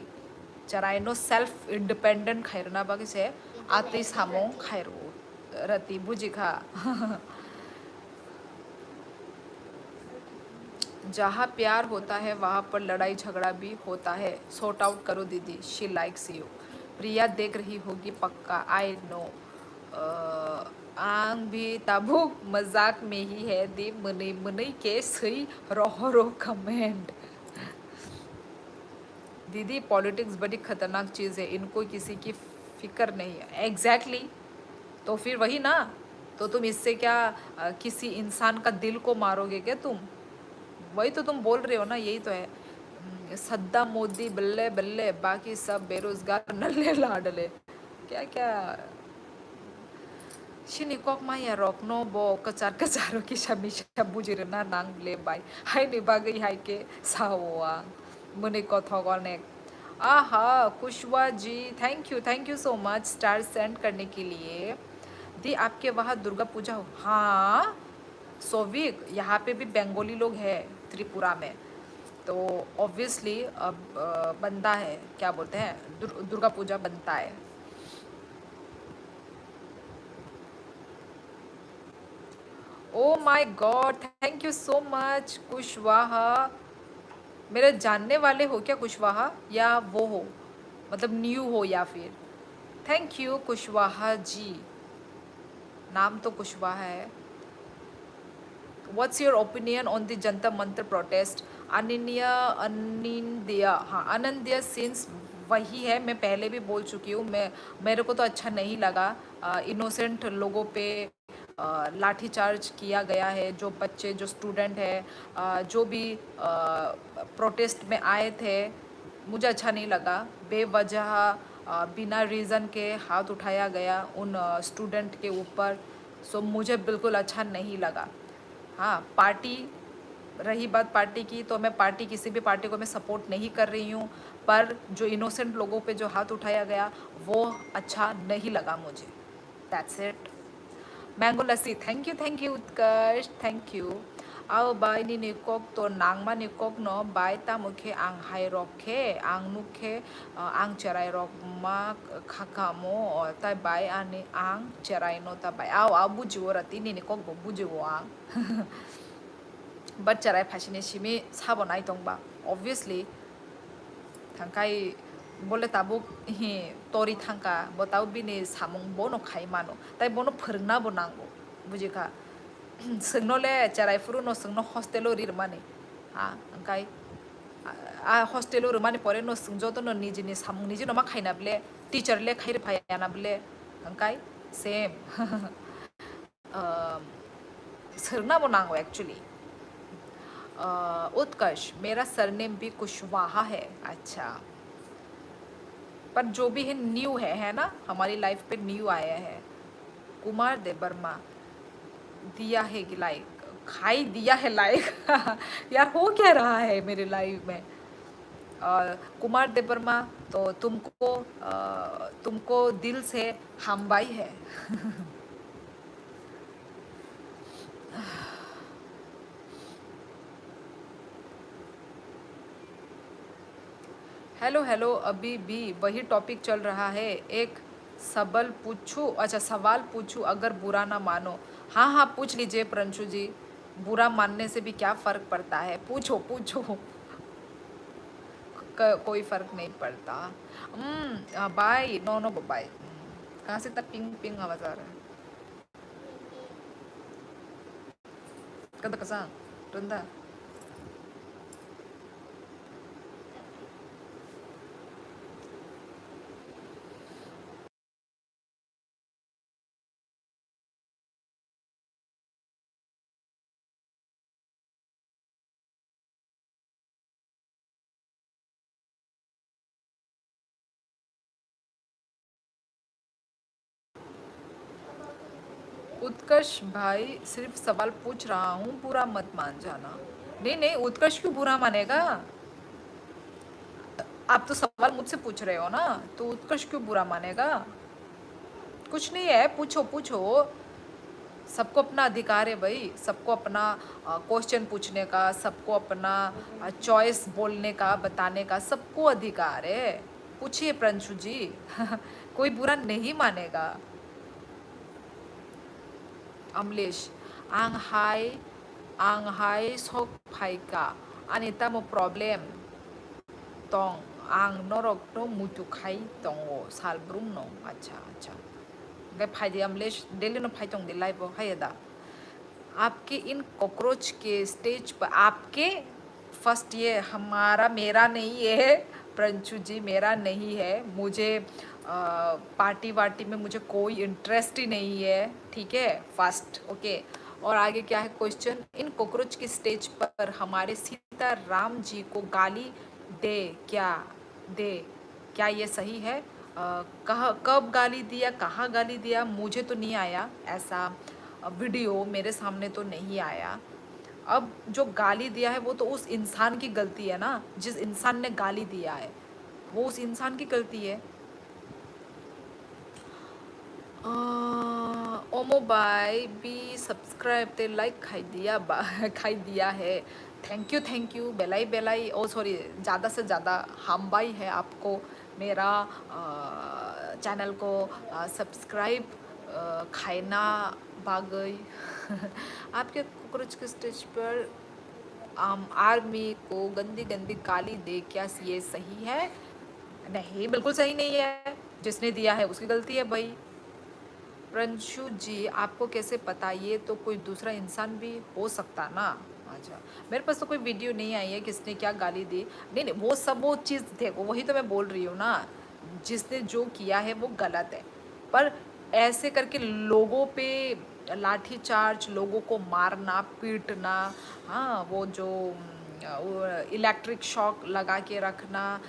चरायनो सेल्फ इंडिपेंडेंट खैरना बागै से आति सामो खैरो रति बुजिखा जहाँ प्यार होता है वहाँ पर लड़ाई झगड़ा भी होता है सॉर्ट आउट करो दीदी शी लाइक्स यू प्रिया देख रही होगी पक्का आई नो आंग भी ताबुक मजाक में ही है दी मनै मनै के सही रहो कमेंट दीदी पॉलिटिक्स बड़ी खतरनाक चीज़ है इनको किसी की फिक्र नहीं है एग्जैक्टली तो फिर वही ना तो तुम इससे क्या किसी इंसान का दिल को मारोगे क्या तुम? वही तो तुम बोल रहे हो ना, यही तो है। सद्दाम मोदी बल्ले बल्ले, बाकी सब बेरोजगार नल्ले लाडले, क्या क्या। Sini kok maya rok no bo kecar kecaro kisah bisa bujir na nang lebay. Hai ni bagay hai ke sawa. Mune ko thogonek. आहा Kushwa ji, thank you so much star send करने के लिए। दी आपके वहाँ दुर्गा पूजा हो? हाँ सोविक, यहाँ पे भी बंगाली लोग हैं त्रिपुरा में, तो ऑब्वियसली अब बनता है, क्या बोलते हैं, दुर्गा पूजा बनता है। Oh my God, thank you so much Kushwaha. मेरे जानने वाले हो क्या कुशवाहा, या वो हो, मतलब न्यू हो या फिर? थैंक यू कुशवाहा जी, नाम तो कुशवाहा है। What's your opinion on the जनता मंत्र प्रोटेस्ट? अनिंदिया, हाँ अनंदिया सिंस वही है, मैं पहले भी बोल चुकी हूँ। मेरे को तो अच्छा नहीं लगा। इनोसेंट लोगों पे लाठीचार्ज किया गया है। जो बच्चे, जो स्टूडेंट है, जो भी प्रोटेस्ट में आए थे, मुझे अच्छा नहीं लगा। बेवजह बिना रीज़न के हाथ उठाया गया उन स्टूडेंट के ऊपर, सो मुझे बिल्कुल अच्छा नहीं लगा। हाँ पार्टी, रही बात पार्टी की, तो मैं पार्टी, किसी भी पार्टी को मैं सपोर्ट नहीं कर रही हूँ, पर जो इनोसेंट लोगों पे जो हाथ उठाया गया वो अच्छा नहीं लगा मुझे। That's it. Mango lassi, thank you Utkarsh, thank you. आओ बाय नि निकोक तो नांगमा निकोक नो बाय तामुखे आं हाय रखे आं नुखे आं चराय रकमा खाखामो ताय बाय आनि आं चराय नो ता बाय आओ बुजिवो रति नि निकोक बो बुजिवो आं बट चराय फासिने सिमी साबो नाय दंबा ऑब्वियसली थांखाय बोले ताबुक हि तोरी थांका बताओ बिनि सामुं बोनो खाय मानो ताय बोनो फोरोंना बो नांगौ बुजिखा सोंनोले चराय फुरुनो सोंनो हस्टेलो रिरमाने हा ओंखाय आ हस्टेलो रिरमाने परे नो सोंजो तो नो निजिनि सामुं निजि नमा खायनाबले टीचर ले खायर फायानाबले ओंखाय सेम सोंना बो नांगौ एक्चुअली। उत्कर्ष, मेरा सरनेम भी कुशवाहा है। अच्छा, पर जो भी है न्यू है ना, हमारी लाइफ पे न्यू आया है। कुमार देव वर्मा, दिया है कि लाइक, खाई दिया है लाइक यार हो क्या रहा है मेरे लाइफ में? कुमार देव वर्मा, तो तुमको दिल से हम बाई है हेलो हेलो, अभी भी वही टॉपिक चल रहा है। एक सबल पूछूं, अच्छा सवाल पूछूं, अगर बुरा ना मानो? हाँ हाँ पूछ लीजिए प्रंशु जी, बुरा मानने से भी क्या फ़र्क पड़ता है, पूछो पूछो कोई फ़र्क नहीं पड़ता। Bye, no no bye. कहाँ से तक पिंग पिंग आवाज़ आ रहा है? कदा कसा रंदा उत्कर्ष भाई सिर्फ सवाल पूछ रहा हूँ, बुरा मत मान जाना। नहीं नहीं, उत्कर्ष क्यों बुरा मानेगा? आप तो सवाल मुझसे पूछ रहे हो ना, तो उत्कर्ष क्यों बुरा मानेगा? कुछ नहीं है, पूछो पूछो, सबको अपना अधिकार है भाई, सबको अपना क्वेश्चन पूछने का, सबको अपना चॉइस बोलने का, बताने का, सबको अधिकार है। पूछिए प्रंशु जी कोई बुरा नहीं मानेगा। अमलेश, आं हाय sok फाइका अनिता मो प्रॉब्लेम तोंग आं नरक तो मुतु खाई तोंगो साल ब्रुम नो। अच्छा अच्छा, गए फायदे अमलेश डेली नो फाइतों दे लाइव है दा। आपके इन कॉकरोच के स्टेज पर, आपके फर्स्ट, ये हमारा, मेरा नहीं है प्रंशु जी, मेरा नहीं है। मुझे पार्टी वार्टी में मुझे कोई इंटरेस्ट ही नहीं है, ठीक है, फर्स्ट ओके। और आगे क्या है क्वेश्चन, इन कॉकरोच की स्टेज पर हमारे सीताराम जी को गाली दे क्या दे क्या ये सही है? कहाँ कब गाली दिया, कहाँ गाली दिया, मुझे तो नहीं आया ऐसा वीडियो, मेरे सामने तो नहीं आया। अब जो गाली दिया है वो तो उस इंसान की गलती है ना, जिस इंसान ने गाली दिया है वो उस इंसान की गलती है। ओमो बाय भी सब्सक्राइब ते लाइक खाई दिया खाई दिया है, थैंक यू बेलाई बेलाई, ओ सॉरी ज़्यादा से ज़्यादा हम बाई है आपको मेरा चैनल को सब्सक्राइब खाना बागई आपके कॉकरोच के स्टेज पर आम आर्मी को गंदी गंदी गाली दे क्या ये सही है? नहीं, बिल्कुल सही नहीं है, जिसने दिया है उसकी गलती है भाई। प्रंशु जी आपको कैसे पता, ये तो कोई दूसरा इंसान भी हो सकता ना। अच्छा, मेरे पास तो कोई वीडियो नहीं आई है किसने क्या गाली दी, नहीं नहीं वो सब वो चीज़ देखो, वही तो मैं बोल रही हूँ ना, जिसने जो किया है वो गलत है। पर ऐसे करके लोगों पे लाठी चार्ज, लोगों को मारना पीटना, हाँ वो जो इलेक्ट्रिक शॉक लगा के रखना,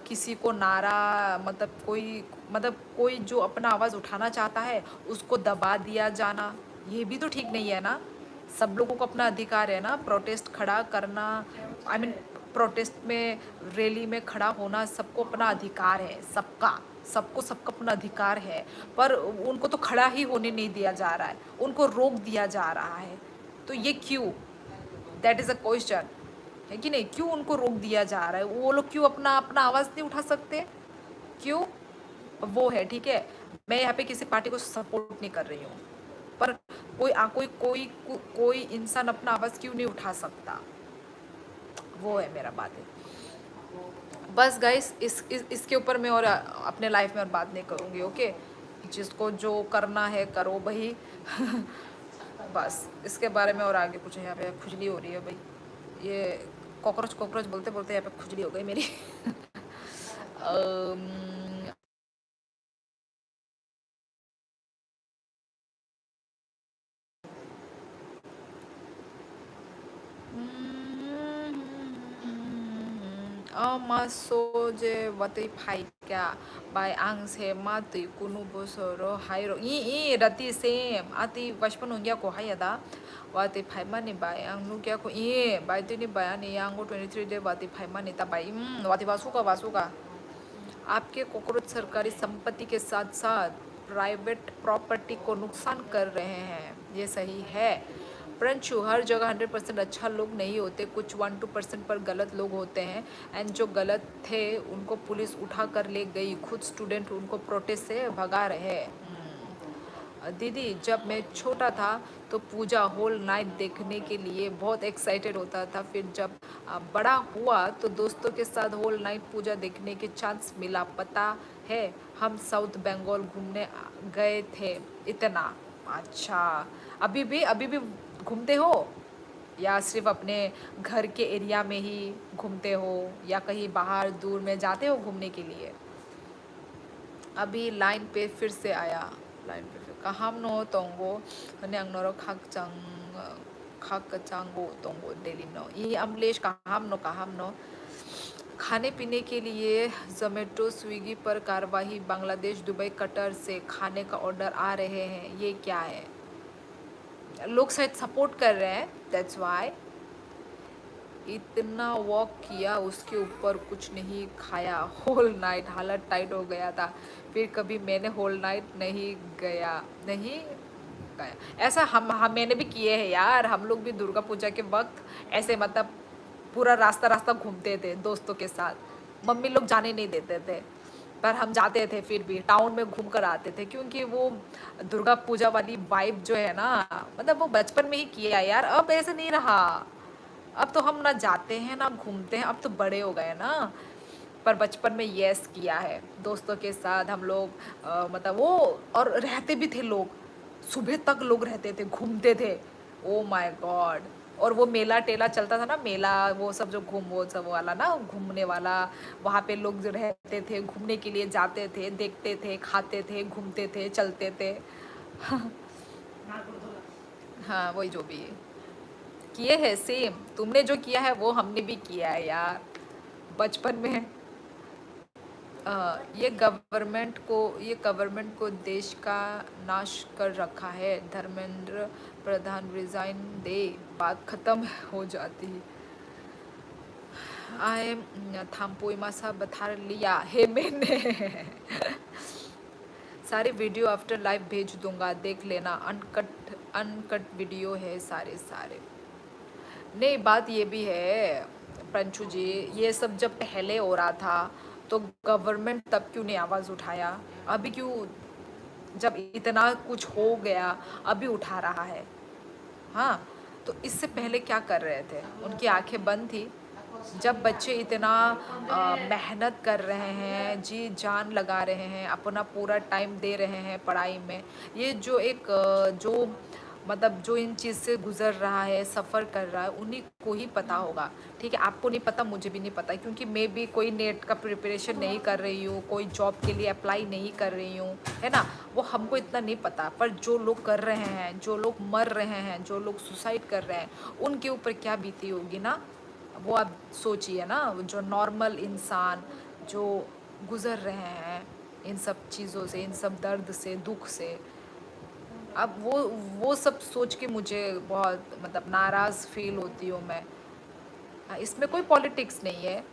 किसी को नारा मतलब कोई जो अपना आवाज़ उठाना चाहता है उसको दबा दिया जाना, ये भी तो ठीक नहीं है ना। सब लोगों को अपना अधिकार है ना प्रोटेस्ट खड़ा करना, आई मीन प्रोटेस्ट में रैली में खड़ा होना, सबको अपना अधिकार है, सबका अपना अधिकार है। पर उनको तो खड़ा ही होने नहीं दिया जा रहा है, उनको रोक दिया जा रहा है, तो ये क्यों? दैट इज़ अ क्वेश्चन, है कि नहीं? क्यों उनको रोक दिया जा रहा है? वो लोग क्यों अपना अपना आवाज़ नहीं उठा सकते? क्यों? वो है, ठीक है, मैं यहाँ पे किसी पार्टी को सपोर्ट नहीं कर रही हूँ, पर कोई इंसान अपना आवाज़ क्यों नहीं उठा सकता, वो है मेरा बात है। बस गाइस इसके ऊपर मैं और अपने लाइफ में और बात नहीं करूँगी, ओके। जिसको जो करना है करो भाई बस इसके बारे में और आगे कुछ यहाँ पे खुजली हो रही है भाई, ये कॉकरोच कॉकरोच बोलते बोलते यहाँ पे खुजली हो गई मेरी अम्म, masuk je watui paika by ang se matui kunu bosoro hairo i rati sem ati bachpan ungya ko hayada watui paima ni by ang nugya ko by tu ni by ani yang 23 day watui paima ni ta by watui basuka आपके कॉकरोच सरकारी संपत्ति के साथ साथ प्राइवेट प्रॉपर्टी को नुकसान कर रहे हैं, ये सही है? परंतु हर जगह 100% अच्छा लोग नहीं होते, कुछ 1-2% पर गलत लोग होते हैं, एंड जो गलत थे उनको पुलिस उठा कर ले गई, खुद स्टूडेंट उनको प्रोटेस्ट से भगा रहे हैं। दीदी जब मैं छोटा था तो पूजा होल नाइट देखने के लिए बहुत एक्साइटेड होता था, फिर जब बड़ा हुआ तो दोस्तों के साथ होल नाइट पूजा देखने के चांस मिला, पता है हम साउथ बंगाल घूमने गए थे इतना। अच्छा, अभी भी घूमते हो या सिर्फ अपने घर के एरिया में ही घूमते हो या कहीं बाहर दूर में जाते हो घूमने के लिए? अभी लाइन पे फिर से आया, लाइन पे फिर काहामनो तोंगो हन्यांगनोरो खाकचांगो तोंगो डेली नो ये अमलेश काहामनो खाने पीने के लिए जोमेटो स्विगी पर कार्रवाई, बांग्लादेश दुबई कतर से खाने का ऑर्डर आ रहे हैं, ये क्या है? लोग शायद सपोर्ट कर रहे हैं, दैट्स वाई। इतना वॉक किया उसके ऊपर कुछ नहीं खाया, होल नाइट हालत टाइट हो गया था, फिर कभी मैंने होल नाइट नहीं गया। ऐसा हम मैंने भी किए हैं यार, हम लोग भी दुर्गा पूजा के वक्त ऐसे मतलब पूरा रास्ता घूमते थे दोस्तों के साथ, मम्मी लोग जाने नहीं देते थे पर हम जाते थे, फिर भी टाउन में घूम कर आते थे, क्योंकि वो दुर्गा पूजा वाली वाइब जो है ना, मतलब वो बचपन में ही किया यार, अब ऐसे नहीं रहा। अब तो हम ना जाते हैं ना घूमते हैं, अब तो बड़े हो गए ना, पर बचपन में यस किया है दोस्तों के साथ हम लोग, मतलब वो, और रहते भी थे लोग, सुबह तक लोग रहते थे, घूमते थे, ओ माय गॉड। और वो मेला टेला चलता था ना, मेला वो सब जो वो सब वाला ना, घूमने वाला, वहाँ पे लोग जो रहते थे, घूमने के लिए जाते थे, देखते थे, खाते थे, घूमते थे, चलते थे। हाँ वही जो भी है किए है सेम, तुमने जो किया है वो हमने भी किया है यार बचपन में। ये गवर्नमेंट को देश का नाश कर रखा है। धर्मेंद्र प्रधान रिजाइन दे, बात खत्म हो जाती है। आई थाम्पोई मासा बता लिया है मैंने। सारे वीडियो आफ्टर लाइव भेज दूंगा, देख लेना, अनकट अनकट वीडियो है सारे सारे। नहीं बात ये भी है पंचू जी, ये सब जब पहले हो रहा था तो गवर्नमेंट तब क्यों नहीं आवाज़ उठाया? अभी क्यों, जब इतना कुछ हो गया अभी उठा रहा है? हाँ, तो इससे पहले क्या कर रहे थे? उनकी आंखें बंद थी। जब बच्चे इतना मेहनत कर रहे हैं, जी जान लगा रहे हैं, अपना पूरा टाइम दे रहे हैं पढ़ाई में, ये जो एक जो मतलब जो इन चीज़ से गुज़र रहा है, सफ़र कर रहा है, उन्हीं को ही पता होगा। ठीक है, आपको नहीं पता, मुझे भी नहीं पता, क्योंकि मैं भी कोई नेट का प्रिपरेशन नहीं कर रही हूँ, कोई जॉब के लिए अप्लाई नहीं कर रही हूँ, है ना। वो हमको इतना नहीं पता, पर जो लोग कर रहे हैं, जो लोग मर रहे हैं, जो लोग सुसाइड कर रहे हैं, उनके ऊपर क्या बीती होगी ना, वो आप सोचिए ना। जो नॉर्मल इंसान जो गुज़र रहे हैं इन सब चीज़ों से, इन सब दर्द से, दुख से, अब वो सब सोच के मुझे बहुत मतलब नाराज़ फील होती हूँ मैं। इसमें कोई पॉलिटिक्स नहीं है।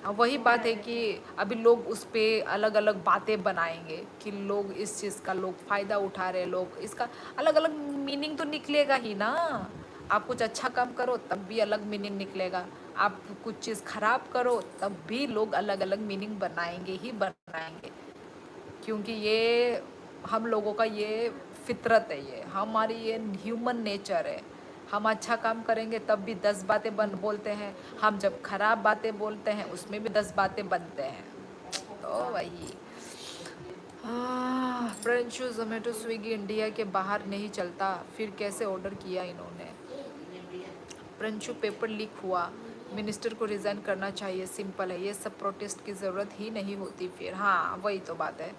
वही बात है कि अभी लोग उस पे अलग अलग बातें बनाएंगे कि लोग इस चीज़ का लोग फ़ायदा उठा रहे, लोग इसका अलग अलग मीनिंग तो निकलेगा ही ना। आप कुछ अच्छा काम करो तब भी अलग मीनिंग निकलेगा, आप कुछ चीज़ ख़राब करो तब भी लोग अलग अलग मीनिंग बनाएंगे ही बनाएंगे, क्योंकि ये हम लोगों का ये फितरत है, ये हमारी ये ह्यूमन नेचर है। हम अच्छा काम करेंगे तब भी 10 बातें बोलते हैं, हम जब खराब बातें बोलते हैं उसमें भी 10 बातें बनते हैं। तो वही फ्रेंचो जोमेटो स्विगी इंडिया के बाहर नहीं चलता, फिर कैसे ऑर्डर किया इन्होंने? फ्रेंचो पेपर लीक हुआ, मिनिस्टर को रिज़ाइन करना चाहिए, सिंपल है, ये सब प्रोटेस्ट की ज़रूरत ही नहीं होती फिर। हाँ वही तो बात है।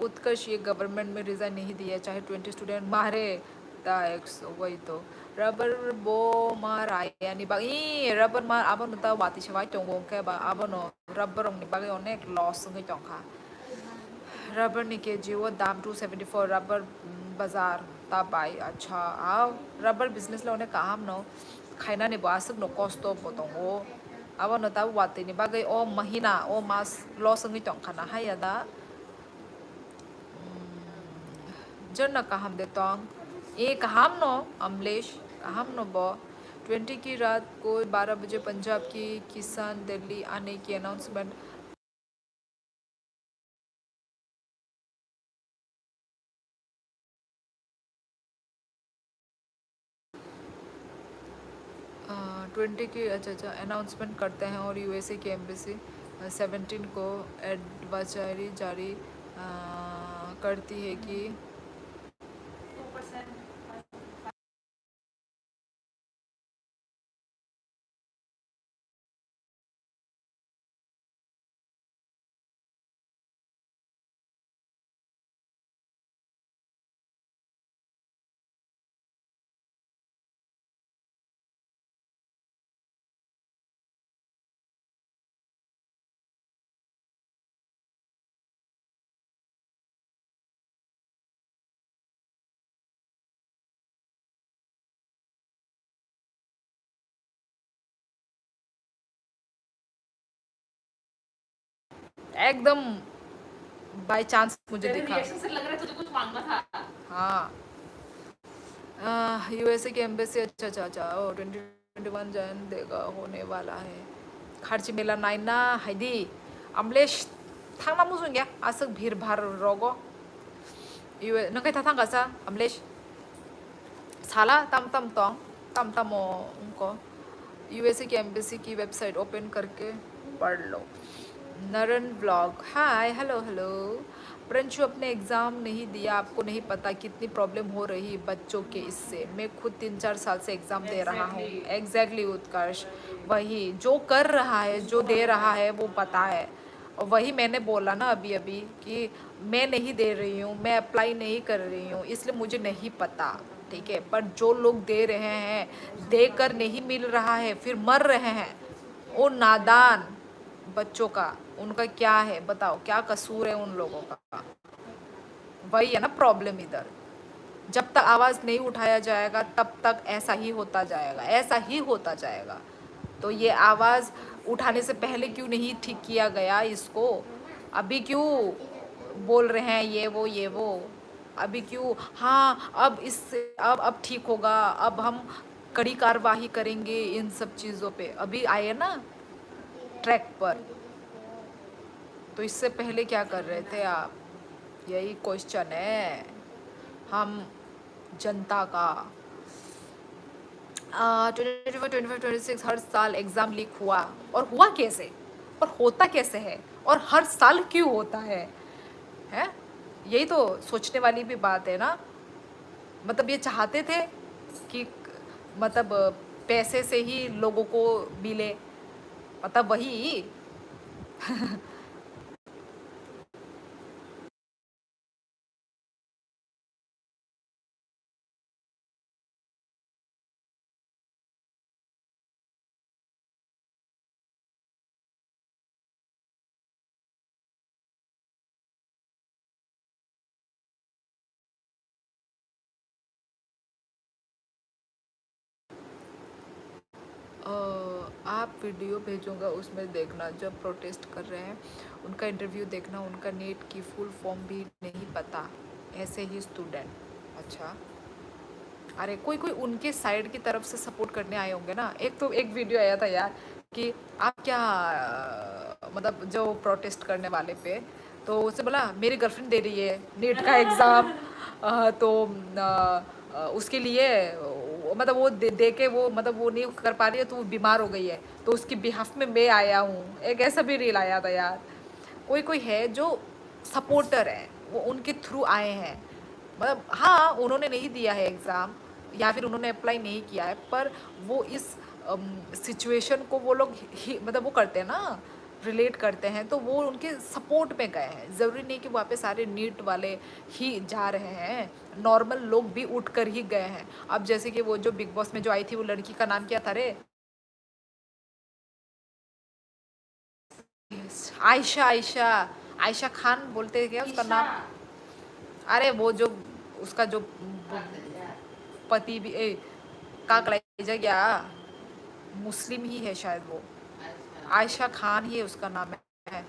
उत्कर्ष ये गवर्नमेंट में रिज़ाइन नहीं दिया, चाहे 20 स्टूडेंट मारे एक्स, वही तो। रबर बो मार आया नि बाग ई रबर मार अब न ता वाती छवाई चोंगों के बा अब न रबर नि बाग अनेक लॉस के चोंखा। रबर नि के जीवो दाम 274 रबर बाजार ताबाई। अच्छा आओ रबर बिजनेस लो ने काम नो खाइना नि बासक नो कॉस्ट बोतोंगो अब न ता वाती नि बाग ओ महीना ओ मास लॉस के चोंखा ना है यादा जन्ना कहम दे तोंग ए कहम नो अमलेश कहम नो बो 20 की रात को 12 बजे पंजाब की किसान दिल्ली आने की अनाउंसमेंट। ट्वेंटी की अच्छा अनाउंसमेंट करते हैं और यूएसए की एम्बेसी 17 को एडवाइजरी जारी करती है कि एकदम बाय चांस मुझे दिखा। रिएक्शन से लग रहा है तुझे कुछ मांगना था। हाँ यूएसए की एम्बेसी अच्छा ओ 2021 जन देगा होने वाला है खर्च मेला नाइना हाइदी अमलेश थांना मुजुन गया आसक भीड़ भाड़ रोगो यूए नंगे था थांगा सा अमलेश साला तम तम तोंग तम तम उनको यूएसए की एम्बेसी की वेबसाइट ओपन करके पढ़ लो। नरन blog hi hello hello Prinshu अपने एग्ज़ाम नहीं दिया, आपको नहीं पता कितनी प्रॉब्लम हो रही बच्चों के इससे। मैं खुद 3-4 साल से एग्ज़ाम दे रहा हूँ। एग्जैक्टली उत्कर्ष, वही जो कर रहा है, जो दे रहा है वो पता है। और वही मैंने बोला ना अभी अभी कि मैं नहीं दे रही हूँ, मैं अप्लाई नहीं कर रही हूँ, इसलिए मुझे नहीं पता, ठीक है। पर जो लोग दे रहे हैं, देकर नहीं मिल रहा है, फिर मर रहे हैं, वो नादान बच्चों का, उनका क्या है बताओ, क्या कसूर है उन लोगों का? वही है ना प्रॉब्लम इधर। जब तक आवाज़ नहीं उठाया जाएगा तब तक ऐसा ही होता जाएगा, ऐसा ही होता जाएगा। तो ये आवाज़ उठाने से पहले क्यों नहीं ठीक किया गया इसको? अभी क्यों बोल रहे हैं ये वो? अभी क्यों? हाँ, अब इससे अब ठीक होगा, अब हम कड़ी कार्रवाई करेंगे इन सब चीज़ों पे, अभी आए ना ट्रैक पर। तो इससे पहले क्या कर रहे थे आप? यही क्वेश्चन है हम जनता का। 24, 25, 26 हर साल एग्ज़ाम लीक हुआ, और हुआ कैसे, और होता कैसे है, और हर साल क्यों होता है? यही तो सोचने वाली भी बात है ना। मतलब ये चाहते थे कि मतलब पैसे से ही लोगों को मिले, मतलब वही आप वीडियो भेजूंगा, उसमें देखना जब प्रोटेस्ट कर रहे हैं उनका इंटरव्यू देखना, उनका नीट की फुल फॉर्म भी नहीं पता, ऐसे ही स्टूडेंट। अच्छा, अरे कोई कोई उनके साइड की तरफ से सपोर्ट करने आए होंगे ना। एक तो एक वीडियो आया था यार कि आप क्या मतलब जो प्रोटेस्ट करने वाले पे, तो उससे बोला मेरी गर्लफ्रेंड दे रही है नीट का एग्ज़ाम, तो उसके लिए मतलब वो दे के वो मतलब वो नहीं कर पा रही है, तो वो बीमार हो गई है, तो उसकी बिहाफ में मैं आया हूँ। एक ऐसा भी रील आया था यार। कोई कोई है जो सपोर्टर है, वो उनके थ्रू आए हैं। मतलब हाँ, उन्होंने नहीं दिया है एग्ज़ाम, या फिर उन्होंने अप्लाई नहीं किया है, पर वो इस सिचुएशन को वो लोग ही मतलब वो करते हैं ना, रिलेट करते हैं, तो वो उनके सपोर्ट में गए हैं। ज़रूरी नहीं कि वहाँ पे सारे नीट वाले ही जा रहे हैं, नॉर्मल लोग भी उठ कर ही गए हैं। अब जैसे कि वो जो बिग बॉस में जो आई थी, वो लड़की का नाम क्या था रे? आयशा, आयशा, आयशा खान बोलते हैं क्या उसका नाम? अरे वो जो उसका जो पति भी का कलाइजा गया, मुस्लिम ही है शायद वो, आयशा खान ही उसका नाम है।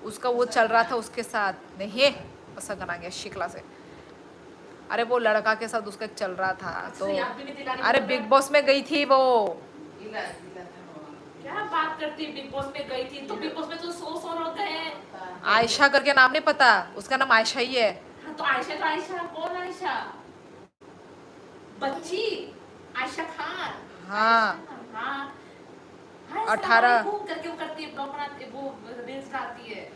उसका वो चल रहा था उसके साथ, नहीं ऐसा गाना गया शिकला से। अरे वो लड़का के साथ उसका चल रहा था, तो अरे बिग बॉस में गई थी वो। क्या बात करती, बिग बॉस में गई थी? तो बिग बॉस में तो 100 लोग गए हैं। आयशा करके नाम नहीं पता, उसका नाम आयशा ही है। हाँ, तो आयशा कौन? आयशा बच्ची, आयशा खान। हाँ, हाँ, 18 करके वो करती है, ब्लॉग बनाती है, वो रील्स बनाती है।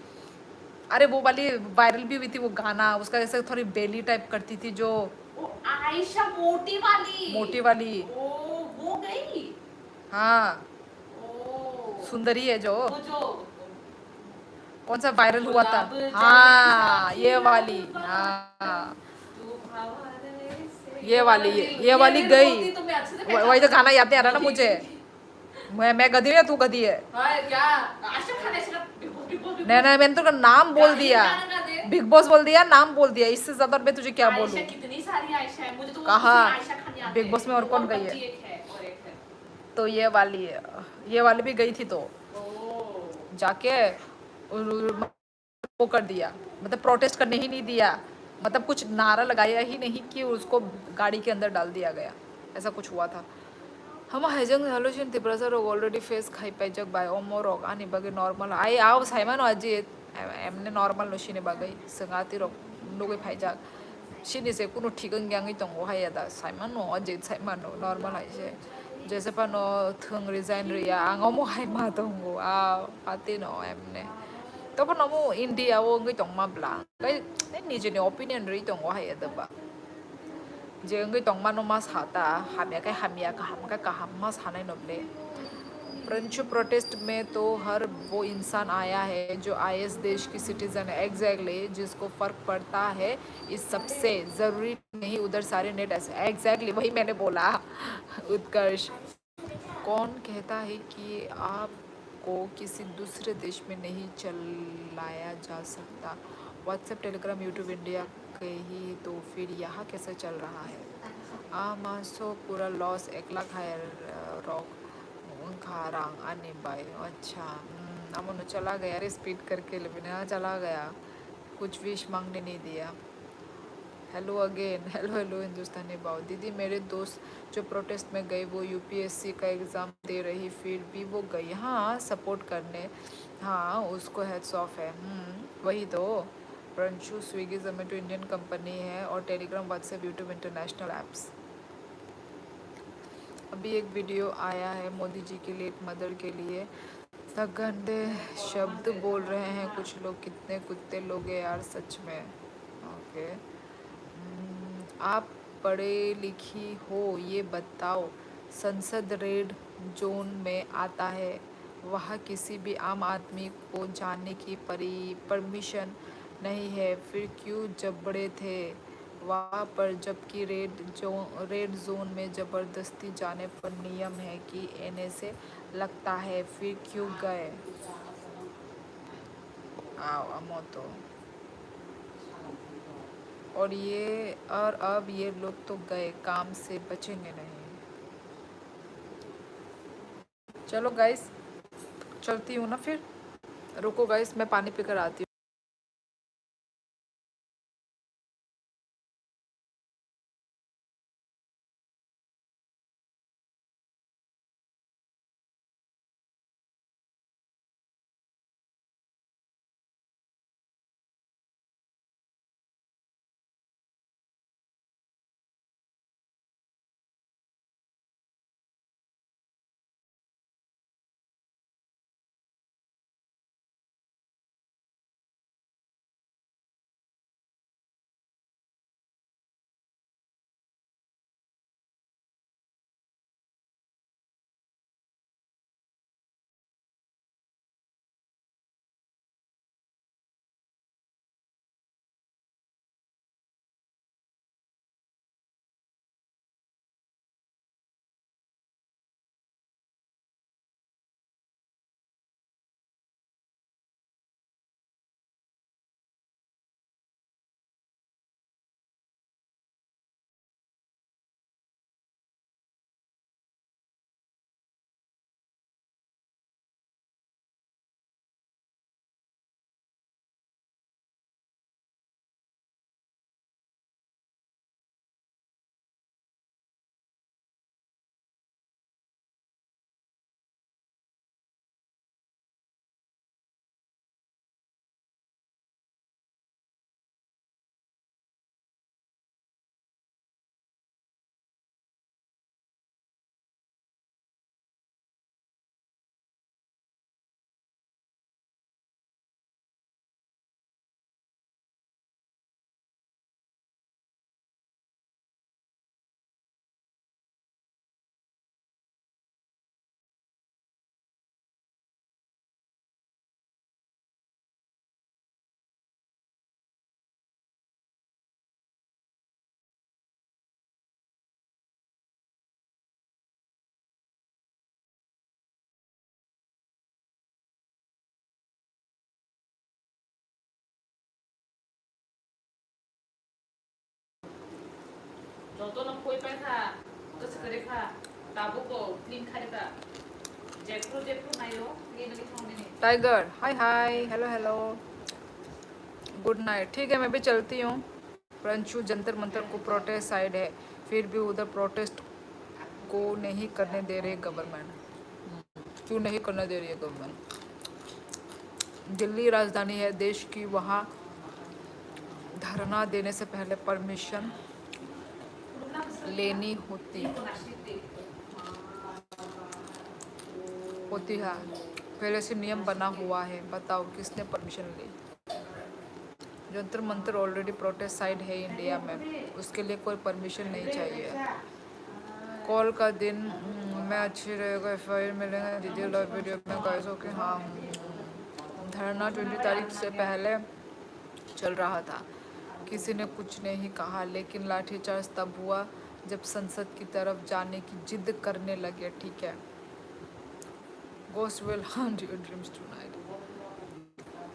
अरे वो वाली वायरल भी हुई थी वो गाना, उसका जैसे थोड़ी बेली टाइप करती थी जो। वो आयशा मोटी वाली। मोटी वाली, ओ, वो गई। हाँ, ओ, सुंदरी है जो। वो जो कौन सा वायरल हुआ था? गुलाब हाँ, जैसा ये वाली, खिला हाँ, तू हवाले से। ये वाली रील गई। होती तो मैं अच्छे से वही तो गाना याद नहीं आ रहा ना मुझे। मैं गधी है, तू गधी है। हाँ, क्या आशा खान ऐसे बिग बॉस नहीं नहीं, मैंने तो नाम बोल दिया, गाना दे। बिग बॉस बोल दिया, नाम बोल दिया, इससे ज्यादा मैं तुझे क्या आयशा बोलूं? कितनी सारी आयशा है, मुझे तो वो कहा? दूसरी आयशा खान याद बिग है। बॉस में और कौन गई है? बच्ची एक है और एक है। तो ये वाली है, ये वाली भी गई थी, तो ओ, जाके वो कर दिया, मतलब प्रोटेस्ट करने ही नहीं दिया, मतलब कुछ नारा लगाया ही नहीं कि उसको गाड़ी के अंदर डाल दिया गया, ऐसा कुछ हुआ था। हम हाइजों हालुसिन तिब्रसा रोग ऑलरेडी फेस खाई पाइजक बाय ओमो रोग आनी बगे नॉर्मल आई आओ साइमन अजी एमने नॉर्मल नोशिने बगे संगाती रोग लोगे फाइजक सिनी से कुनो ठीकन ग्यांगी तंगो हायदा साइमन नो अजी साइमन नो नॉर्मल आइसे जैसे पनो थंग रिजाइन रिया आंगो मो हाय मा तंगो आ पाती no एमने Tapi namu India wo ngai tong ma bla. Kai ni je ni opinion ri tong wa hai da ba. Je ngai tong ma no mas hata hamya ka ham ka ham mas hanai no ble. Pranshu protest में तो हर वो इंसान आया है जो आईएस देश की सिटीजन है एग्जैक्टली जिसको फर्क पड़ता है इस सबसे ज़रूरी नहीं उधर सारे नेट ऐसे एग्जैक्टली वही मैंने बोला उत्कर्ष कौन कहता है कि आपको किसी दूसरे देश में नहीं चलाया जा सकता व्हाट्सएप टेलीग्राम यूट्यूब इंडिया के ही तो फिर यहाँ कैसे चल रहा है मासो पूरा लॉस 1 लाख हायर रॉक खारांग आने बाय अच्छा अमन चला गया रे स्पीड करके लेकिन चला गया कुछ विश मांगने नहीं दिया हेलो अगेन हेलो हिंदुस्तानी बाव दीदी मेरे दोस्त जो प्रोटेस्ट में गए वो यूपीएससी का एग्ज़ाम दे रही फिर भी वो गई हाँ सपोर्ट करने हाँ उसको हेड्स ऑफ है वही तो प्रंशु स्विगी जोमेटो इंडियन कंपनी है और Telegram WhatsApp YouTube international apps अभी एक वीडियो आया है मोदी जी के लिए एक मदर के लिए तक गंदे शब्द बोल रहे हैं कुछ लोग कितने कुत्ते लोग हैं यार सच में ओके आप पढ़े लिखी हो ये बताओ संसद रेड जोन में आता है वहाँ किसी भी आम आदमी को जाने की परमिशन नहीं है फिर क्यों जबड़े थे वहाँ पर जबकि रेड जोन में ज़बरदस्ती जाने पर नियम है कि एने से लगता है फिर क्यों गए आओ अमो तो और अब ये लोग तो गए काम से बचेंगे नहीं चलो गाइस चलती हूँ ना फिर रुको गाइस मैं पानी पीकर आती हूँ 너도 너 कोई पैसा कुछ करे खा ताबू को क्लीन खाने का जयपुर नहीं हो ये नहीं खाने नहीं tiger hi hello good night ठीक है मैं भी चलती हूँ प्रंशु जंतर मंतर को प्रोटेस्ट साइड है फिर भी उधर प्रोटेस्ट को नहीं करने दे रही गवर्नमेंट क्यों नहीं करने दे रही है गवर्नमेंट दिल्ली राजधानी है देश की वहाँ धरना देने से पहले परमिशन लेनी होती है पहले से नियम बना हुआ है, बताओ किसने परमिशन ली? Jantar Mantar already protest site है इंडिया में, उसके लिए कोई परमिशन नहीं चाहिए। कॉल का दिन में अच्छी रहेगा, FIR मिलेगा दीदी लाइव वीडियो में गाइस। ओके हाँ, धरना 20 तारीख से पहले चल रहा था, किसी ने कुछ नहीं कहा, लेकिन लाठीचार्ज तब हुआ जब संसद की तरफ जाने की जिद करने लगे। ठीक है, ghost will haunt your dreams tonight.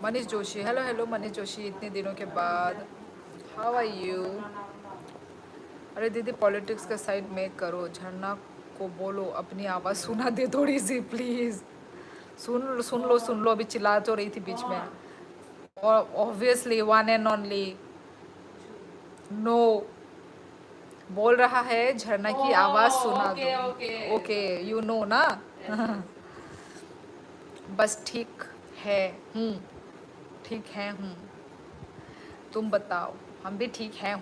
Manish Joshi, hello hello Manish Joshi, इतने दिनों के बाद, हाउ आर यू? अरे दीदी पॉलिटिक्स का साइड में करो, झरना को बोलो अपनी आवाज़ सुना दे थोड़ी सी प्लीज़। सुन लो, अभी चिल्ला तो रही थी बीच में। और obviously one and only no बोल रहा है, झरना की आवाज़ सुना दो। ओके यू नो ना। बस ठीक है ठीक है तुम बताओ, हम भी ठीक है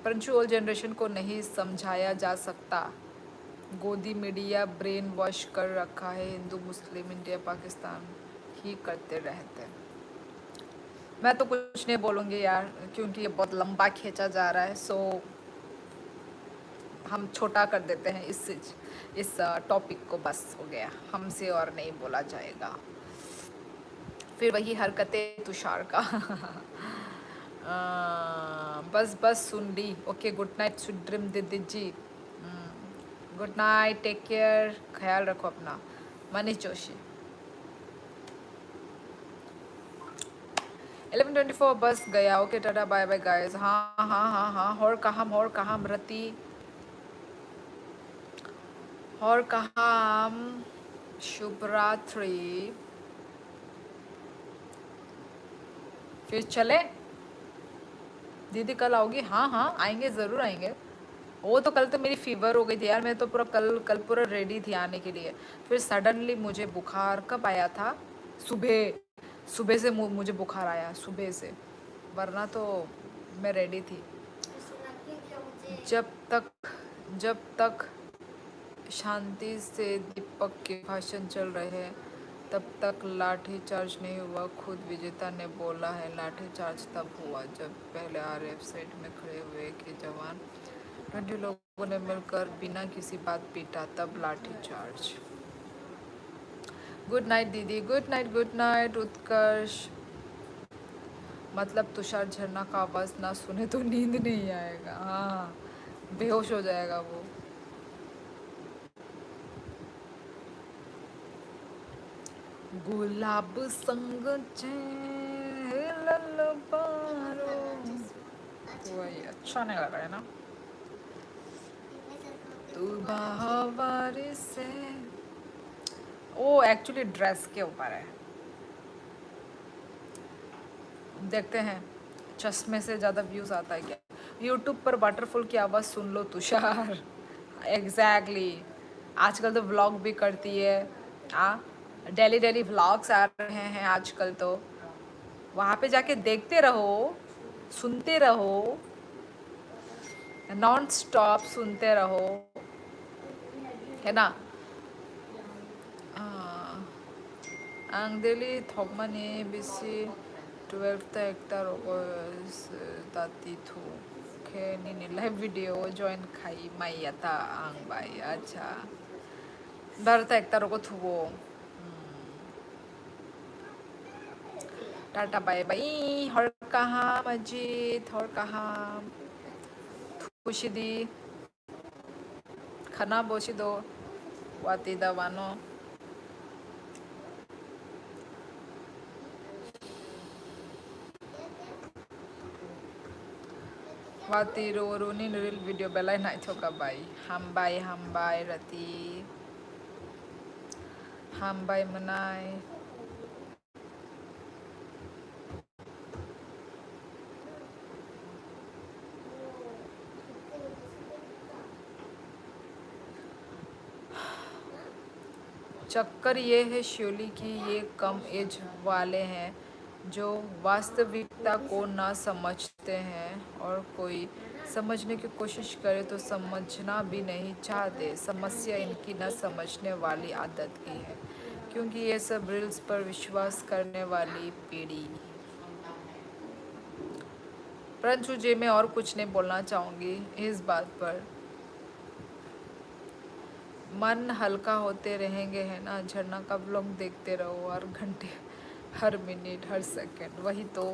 परंतु ओल्ड जनरेशन को नहीं समझाया जा सकता। गोदी मीडिया ब्रेन वॉश कर रखा है, हिंदू मुस्लिम इंडिया पाकिस्तान ही करते रहते। मैं तो कुछ नहीं बोलूँगी यार, क्योंकि ये बहुत लंबा खींचा जा रहा है, सो हम छोटा कर देते हैं इस टॉपिक को। बस हो गया, हमसे और नहीं बोला जाएगा। फिर वही हरकतें तुषार का। बस सुन ली। Okay good night sweet dream दीदी जी। गुड नाइट, टेक केयर, ख्याल रखो अपना। मनीष जोशी 11:24 बस गया। Okay tata bye bye guys. हाँ और कहाँ रति और कहाँ शुभ रात्रि। फिर चले दीदी, कल आओगी? हाँ आएंगे, ज़रूर आएंगे। वो तो कल तो मेरी फीवर हो गई थी यार, मैं तो पूरा कल पूरा रेडी थी आने के लिए। फिर सडनली मुझे बुखार कब आया था? सुबह से मुझे बुखार आया, सुबह से, वरना तो मैं रेडी थी। जब तक शांति से दीपक के भाषण चल रहे हैं तब तक लाठी चार्ज नहीं हुआ। खुद विजेता ने बोला है लाठी चार्ज तब हुआ जब पहले RF साइड में खड़े हुए के जवान 20 लोगों ने मिलकर बिना किसी बात पीटा, तब लाठी चार्ज। गुड नाइट दीदी, गुड नाइट उत्कर्ष। मतलब तुषार झरना का आवाज़ ना सुने तो नींद नहीं आएगा। हाँ, बेहोश हो जाएगा वो। गुलाब संग वही अच्छा नहीं लग रहा है ना। तू बाहर से, ओ एक्चुअली ड्रेस के ऊपर है। देखते हैं चश्मे से ज़्यादा व्यूज़ आता है क्या। यूट्यूब पर वाटरफॉल की आवाज़ सुन लो तुषार। एग्जैक्टली आजकल तो व्लॉग भी करती है। डेली व्लॉग्स आ रहे हैं आजकल, तो वहाँ पे जाके देखते रहो, सुनते रहो, नॉन स्टॉप सुनते रहो, है ना। आंगदेली थोकमानी बिसी 12th हेक्टर ताती थू खेनी लाइव वीडियो जॉइन खाई माइयाता आंग बाई। अच्छा 12th हेक्टर को थुवो। Tata bye bye. हर कहाँ मस्जिद, हर कहाँ खुशी दी खाना बोशी दो वाती दवानो। वाती रोनी रील वीडियो बेलाई नाइ थोका बाई। हमबाई रती हमबाई मनाई। चक्कर ये है श्योली कि ये कम एज वाले हैं जो वास्तविकता को ना समझते हैं, और कोई समझने की कोशिश करे तो समझना भी नहीं चाहते। समस्या इनकी न समझने वाली आदत की है। क्योंकि ये सब रील्स पर विश्वास करने वाली पीढ़ी। परंतु जी मैं और कुछ नहीं बोलना चाहूँगी इस बात पर। मन हल्का होते रहेंगे है ना। झरना का ब्लॉग देखते रहो हर घंटे, हर मिनट, हर सेकंड। वही तो।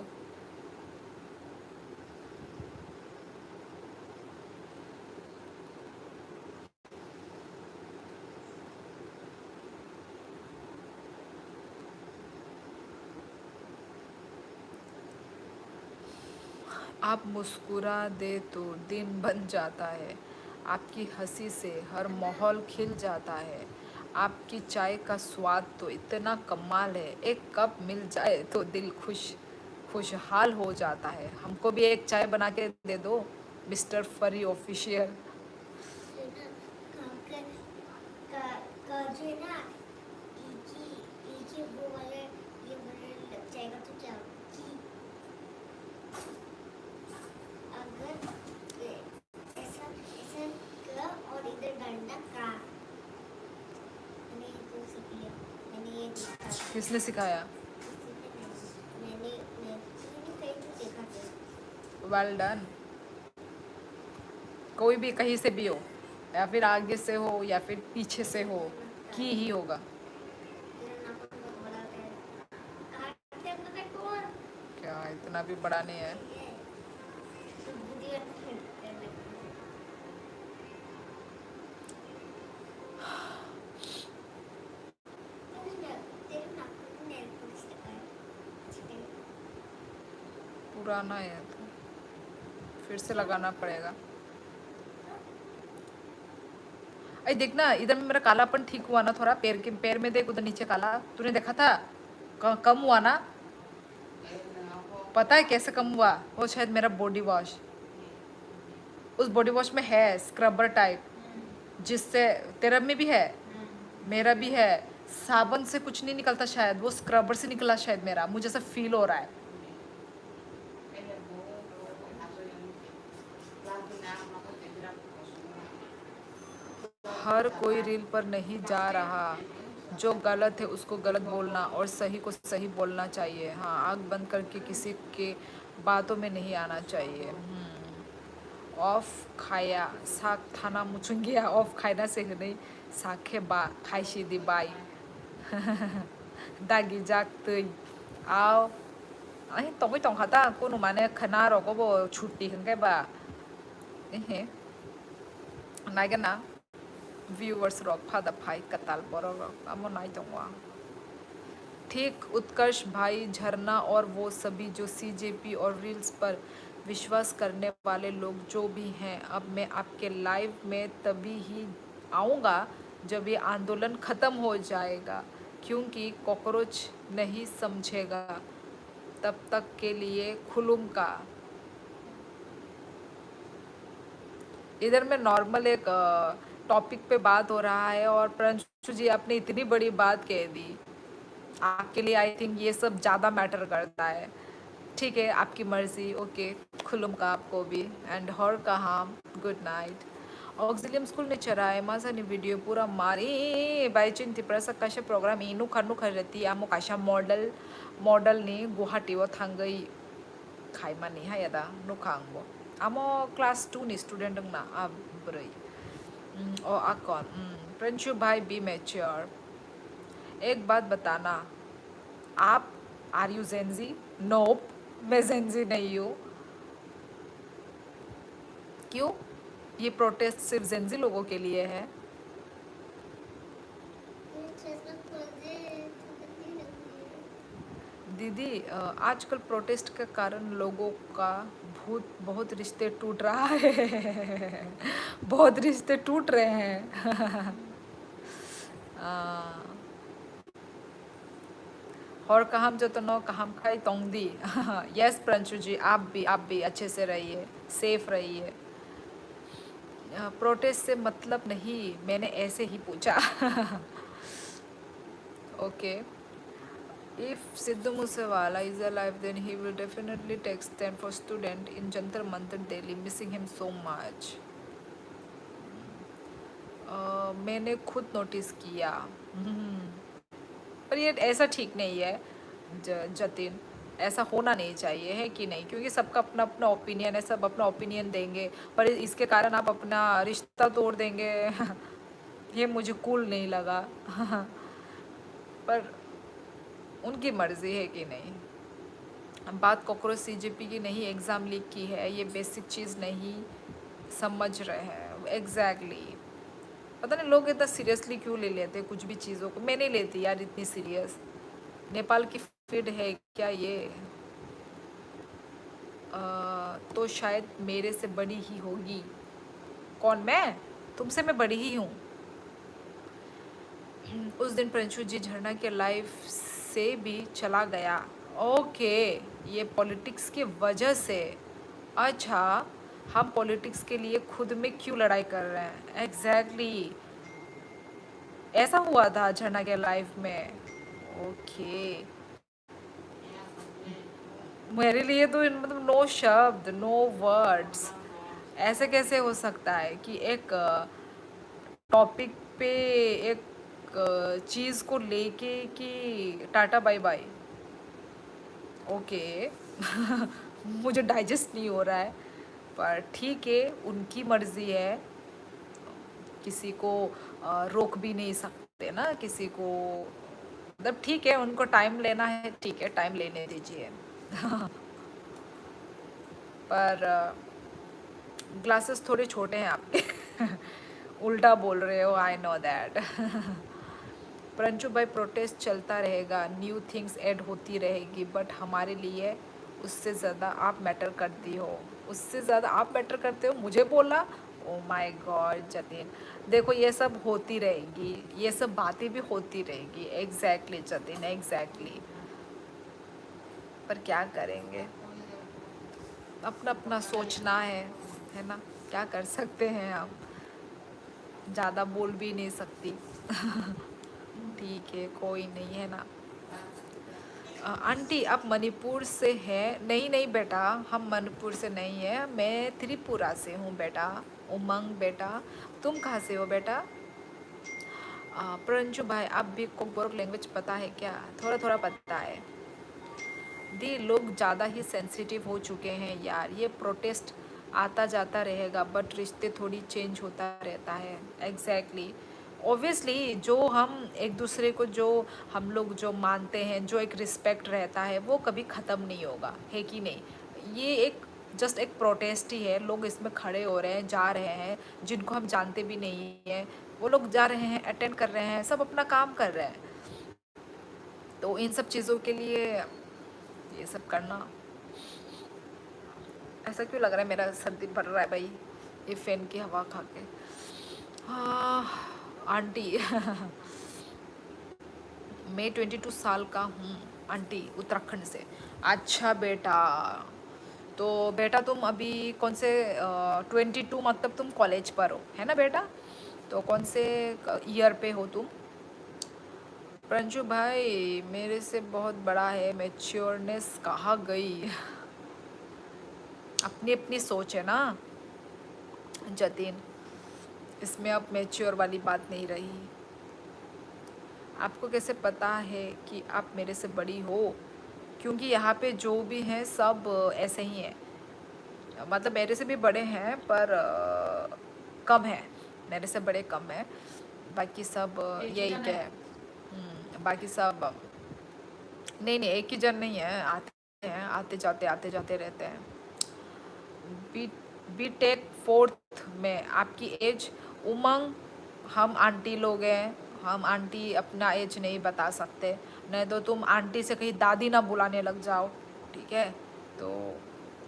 आप मुस्कुरा दे तो दिन बन जाता है। आपकी हंसी से हर माहौल खिल जाता है। आपकी चाय का स्वाद तो इतना कमाल है। एक कप मिल जाए तो दिल खुशहाल हो जाता है। हमको भी एक चाय बना के दे दो मिस्टर फरी ऑफिशियल। जो है ना एक ही वो वाले ये बोलने लग जाएगा तो क्या कि अगर ऐसा ऐसा कर और इधर डंडा का मैंने ये तो सीख लिया। मैंने ये देखा किसने सिखाया? किसी ने नहीं। मैंने कहीं तो देखा था। Well done. कोई भी कहीं से भी हो, या फिर आगे से हो या फिर पीछे से हो, की ही होगा। क्या इतना भी बड़ा नहीं है। पुराना है तो फिर से लगाना पड़ेगा। अरे देखना इधर में मेरा कालापन ठीक हुआ ना थोड़ा। पैर में देख, उधर नीचे काला तूने देखा था। कम हुआ ना। पता है कैसे कम हुआ? वो शायद मेरा बॉडी वॉश, उस बॉडी वॉश में है स्क्रबर टाइप, जिससे तेरा में भी है, मेरा भी है। साबुन से कुछ नहीं निकलता शायद, वो स्क्रबर से निकला शायद मेरा। मुझे ऐसा फील हो रहा है। हर कोई रील पर नहीं जा रहा। जो गलत है उसको गलत बोलना और सही को सही बोलना चाहिए। हाँ, आँख बंद करके किसी के बातों में नहीं आना चाहिए। ऑफ खाया साग थाना मुचुंगिया ऑफ खायना से नहीं साखे बा खाइशी दी बाई दागी जाक तई आओ अही तोंगई तोंग खाता को नु माने खना रो को बो छुट्टी हंगे बा एहे नाइगन ना व्यूअर्स रॉक फादा फाई कताल बरो रॉक अमो नाइ तोंगवा। ठीक उत्कर्ष भाई, झरना और वो सभी जो सीजेपी और रील्स पर विश्वास करने वाले लोग जो भी हैं, अब मैं आपके लाइव में तभी ही आऊँगा जब ये आंदोलन ख़त्म हो जाएगा, क्योंकि कॉकरोच नहीं समझेगा। तब तक के लिए खुलूम का। इधर में नॉर्मल एक टॉपिक पे बात हो रहा है और प्रियांशु जी आपने इतनी बड़ी बात कह दी। आपके लिए आई थिंक ये सब ज़्यादा मैटर करता है। ठीक है, आपकी मर्ज़ी। ओके, खुलुम का आपको भी एंड हर का हाम गुड नाइट। ऑक्सिलियम स्कूल ने चराए मासानी वीडियो पूरा मारी बाई चिंती प्रसा काशा प्रोग्राम इनु खानु खरती आमो काशा मॉडल ने गुवाहाटी वो थांगई खाइमानी हायदा नुखांगबो आमो क्लास 2 नि स्टूडेंट ना अब ब्रै ओ आकॉन प्रिंशु भाई बी मैच्योर। एक बात बताना, आप आर यू जेंजी? नोप, मैं जेंजी नहीं हूँ। क्यों? ये प्रोटेस्ट सिर्फ जेंजी लोगों के लिए है? दीदी आजकल प्रोटेस्ट के कारण लोगों का बहुत रिश्ते टूट रहा है बहुत रिश्ते टूट रहे हैं और कहम जो तो नो कहम खाई तोंगदी यस प्रियांशु जी, आप भी अच्छे से रहिए, सेफ रहिए। प्रोटेस्ट से मतलब नहीं, मैंने ऐसे ही पूछा okay. If Sidhu Moosewala is alive, then he will definitely take stand for student in Jantar Mantar Delhi. Missing him so much. मैंने खुद नोटिस किया। पर ये ऐसा ठीक नहीं है जतिन, ऐसा होना नहीं चाहिए, है कि नहीं? क्योंकि सबका अपना अपना ओपिनियन है, सब अपना ओपिनियन देंगे, पर इसके कारण आप अपना रिश्ता तोड़ देंगे ये मुझे कूल नहीं लगा पर उनकी मर्जी है कि नहीं। बात कॉकरोच सीजेपी की नहीं, एग्ज़ाम लीक की है, ये बेसिक चीज़ नहीं समझ रहे हैं। एग्जैक्टली पता नहीं लोग इतना सीरियसली क्यों ले लेते हैं कुछ भी चीज़ों को। मैं नहीं लेती यार इतनी सीरियस। नेपाल की फीड है क्या ये? तो शायद मेरे से बड़ी ही होगी। कौन? मैं? तुमसे मैं बड़ी ही हूँ। उस दिन प्रिंशु जी झरना के लाइफ से भी चला गया। ओके, ये पॉलिटिक्स की वजह से। अच्छा, हम पॉलिटिक्स के लिए खुद में क्यों लड़ाई कर रहे हैं? एग्जैक्टली ऐसा हुआ था झरना के लाइफ में। ओके, मेरे लिए तो मतलब नो शब्द, नो वर्ड्स। ऐसे कैसे हो सकता है कि एक टॉपिक पे एक चीज़ को लेके कि टाटा बाय बाय। ओके मुझे डाइजेस्ट नहीं हो रहा है, पर ठीक है, उनकी मर्ज़ी है, किसी को रोक भी नहीं सकते ना किसी को। मतलब ठीक है, उनको टाइम लेना है, ठीक है, टाइम लेने दीजिए पर ग्लासेस थोड़े छोटे हैं आपके उल्टा बोल रहे हो, आई नो दैट परंतु भाई प्रोटेस्ट चलता रहेगा, न्यू थिंग्स ऐड होती रहेगी, बट हमारे लिए उससे ज़्यादा आप मैटर करती हो। उससे ज़्यादा आप मैटर करते हो, मुझे बोला? ओ माय गॉड जतिन, देखो ये सब होती रहेगी, ये सब बातें भी होती रहेगी। एग्जैक्टली जतिन, एग्जैक्टली पर क्या करेंगे, अपना अपना सोचना है ना, क्या कर सकते हैं हम, ज़्यादा बोल भी नहीं सकती ठीक है, कोई नहीं, है ना। आंटी आप मणिपुर से हैं? नहीं नहीं बेटा, हम मणिपुर से नहीं है, मैं त्रिपुरा से हूँ बेटा। उमंग बेटा, तुम कहाँ से हो बेटा? प्रंजू भाई आप भी कोकबोरक लैंग्वेज पता है क्या? थोड़ा थोड़ा पता है दी। लोग ज़्यादा ही सेंसिटिव हो चुके हैं यार, ये प्रोटेस्ट आता जाता रहेगा, बट रिश्ते थोड़ी चेंज होता रहता है। एग्जैक्टली ऑब्वियसली जो हम एक दूसरे को, जो हम लोग जो मानते हैं, जो एक रिस्पेक्ट रहता है, वो कभी ख़त्म नहीं होगा, है कि नहीं? ये एक जस्ट एक प्रोटेस्ट ही है, लोग इसमें खड़े हो रहे हैं, जा रहे हैं, जिनको हम जानते भी नहीं हैं, वो लोग जा रहे हैं, अटेंड कर रहे हैं, सब अपना काम कर रहे हैं। तो इन सब चीज़ों के लिए ये सब करना, ऐसा क्यों लग रहा है मेरा सर्दी बढ़ रहा है भाई, ये फैन की हवा खा के। हाँ आंटी मैं 22 साल का हूँ आंटी, उत्तराखंड से। अच्छा बेटा, तो बेटा तुम अभी कौन से 22 मतलब तुम कॉलेज पर हो, है ना बेटा? तो कौन से ईयर पे हो तुम? प्रंजू भाई मेरे से बहुत बड़ा है, मैच्योरनेस कहाँ गई अपनी अपनी सोच है ना जतिन, इसमें अब मैच्योर वाली बात नहीं रही। आपको कैसे पता है कि आप मेरे से बड़ी हो? क्योंकि यहाँ पे जो भी हैं सब ऐसे ही हैं, मतलब मेरे से भी बड़े हैं, पर कम है, मेरे से बड़े कम है, बाकी सब यही क्या है। बाकी सब नहीं नहीं, एक ही जन नहीं है, आते हैं, आते जाते रहते हैं। बी टेक 4th में, आपकी एज? उमंग हम आंटी लोग हैं, हम आंटी अपना एज नहीं बता सकते, नहीं तो तुम आंटी से कहीं दादी ना बुलाने लग जाओ, ठीक है? तो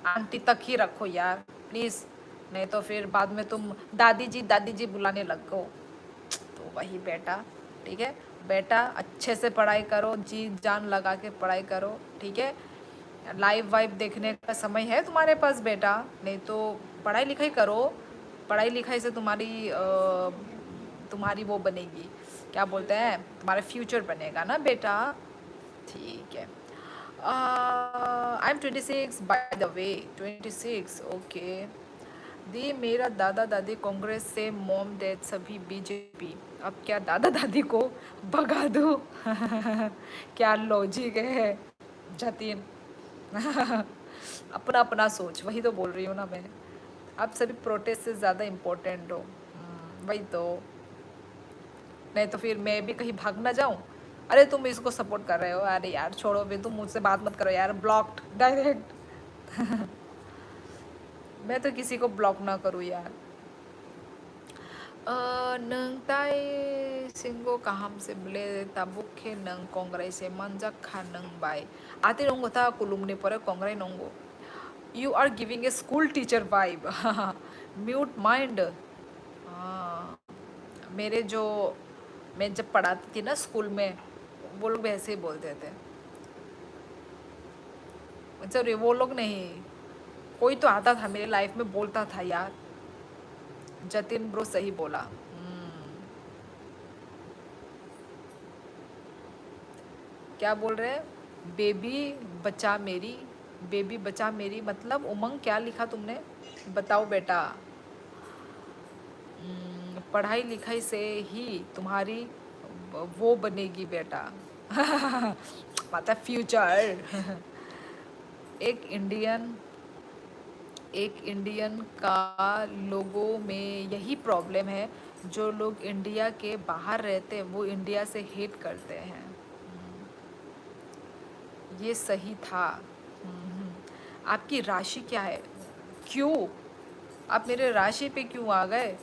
आंटी तक ही रखो यार प्लीज़, नहीं तो फिर बाद में तुम दादी जी बुलाने लग गो। तो वही बेटा, ठीक है बेटा, अच्छे से पढ़ाई करो, जी जान लगा के पढ़ाई करो, ठीक है? लाइव वाइव देखने का समय है तुम्हारे पास बेटा, नहीं तो पढ़ाई लिखाई करो, पढ़ाई लिखाई से तुम्हारी वो बनेगी, क्या बोलते हैं, तुम्हारा फ्यूचर बनेगा ना बेटा, ठीक है? I am 26 by the way, 26, okay. दी मेरा दादा दादी कांग्रेस से, मॉम डैड सभी बीजेपी। अब क्या दादा दादी को भगा दो? क्या लॉजिक है जतिन? अपना अपना सोच, वही तो बोल रही हूँ ना मैं। आप सभी प्रोटेस्ट से ज़्यादा इम्पोर्टेंट हो। वही तो, नहीं तो फिर मैं भी कहीं भाग ना जाऊँ। अरे तुम इसको सपोर्ट कर रहे हो, अरे यार छोड़ो भी, तुम मुझसे बात मत करो यार, ब्लॉक्ड डायरेक्ट। मैं तो किसी को ब्लॉक ना करूँ यार। नंग ताई सिंगो kaham से बले tabuk ke नंग कोंग्रेस से manjak खा नंग बाय आते नंगो था कुलुमने पर कोंग्रेस नंगो। You are giving a school teacher vibe. Mute mind. हाँ, मेरे जो मैं जब पढ़ाती थी ना स्कूल में, वो लोग वैसे ही बोलते थे। अच्छा वो लोग नहीं, कोई तो आता था मेरे लाइफ में बोलता था यार। जतिन ब्रो सही बोला। क्या बोल रहे हैं? बेबी बचा मेरी, बेबी बचा मेरी मतलब उमंग क्या लिखा तुमने? बताओ बेटा। पढ़ाई लिखाई से ही तुम्हारी वो बनेगी बेटा। मतलब फ्यूचर। एक इंडियन का लोगों में यही प्रॉब्लम है, जो लोग इंडिया के बाहर रहते हैं वो इंडिया से हेट करते हैं। ये सही था। आपकी राशि क्या है? क्यों आप मेरे राशि पे क्यों आ गए?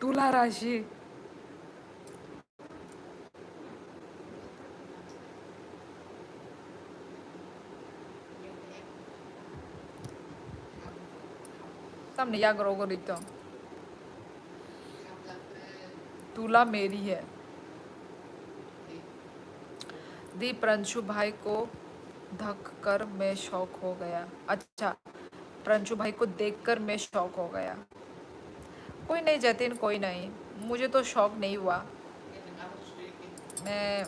तुला राशि। तब नहीं करोगे रितो। तुला मेरी है। दी प्रंशु भाई को धक कर मैं शौक हो गया। अच्छा, प्रंशु भाई को देखकर मैं शौक हो गया। कोई नहीं जतिन, कोई नहीं, मुझे तो शौक नहीं हुआ। मैं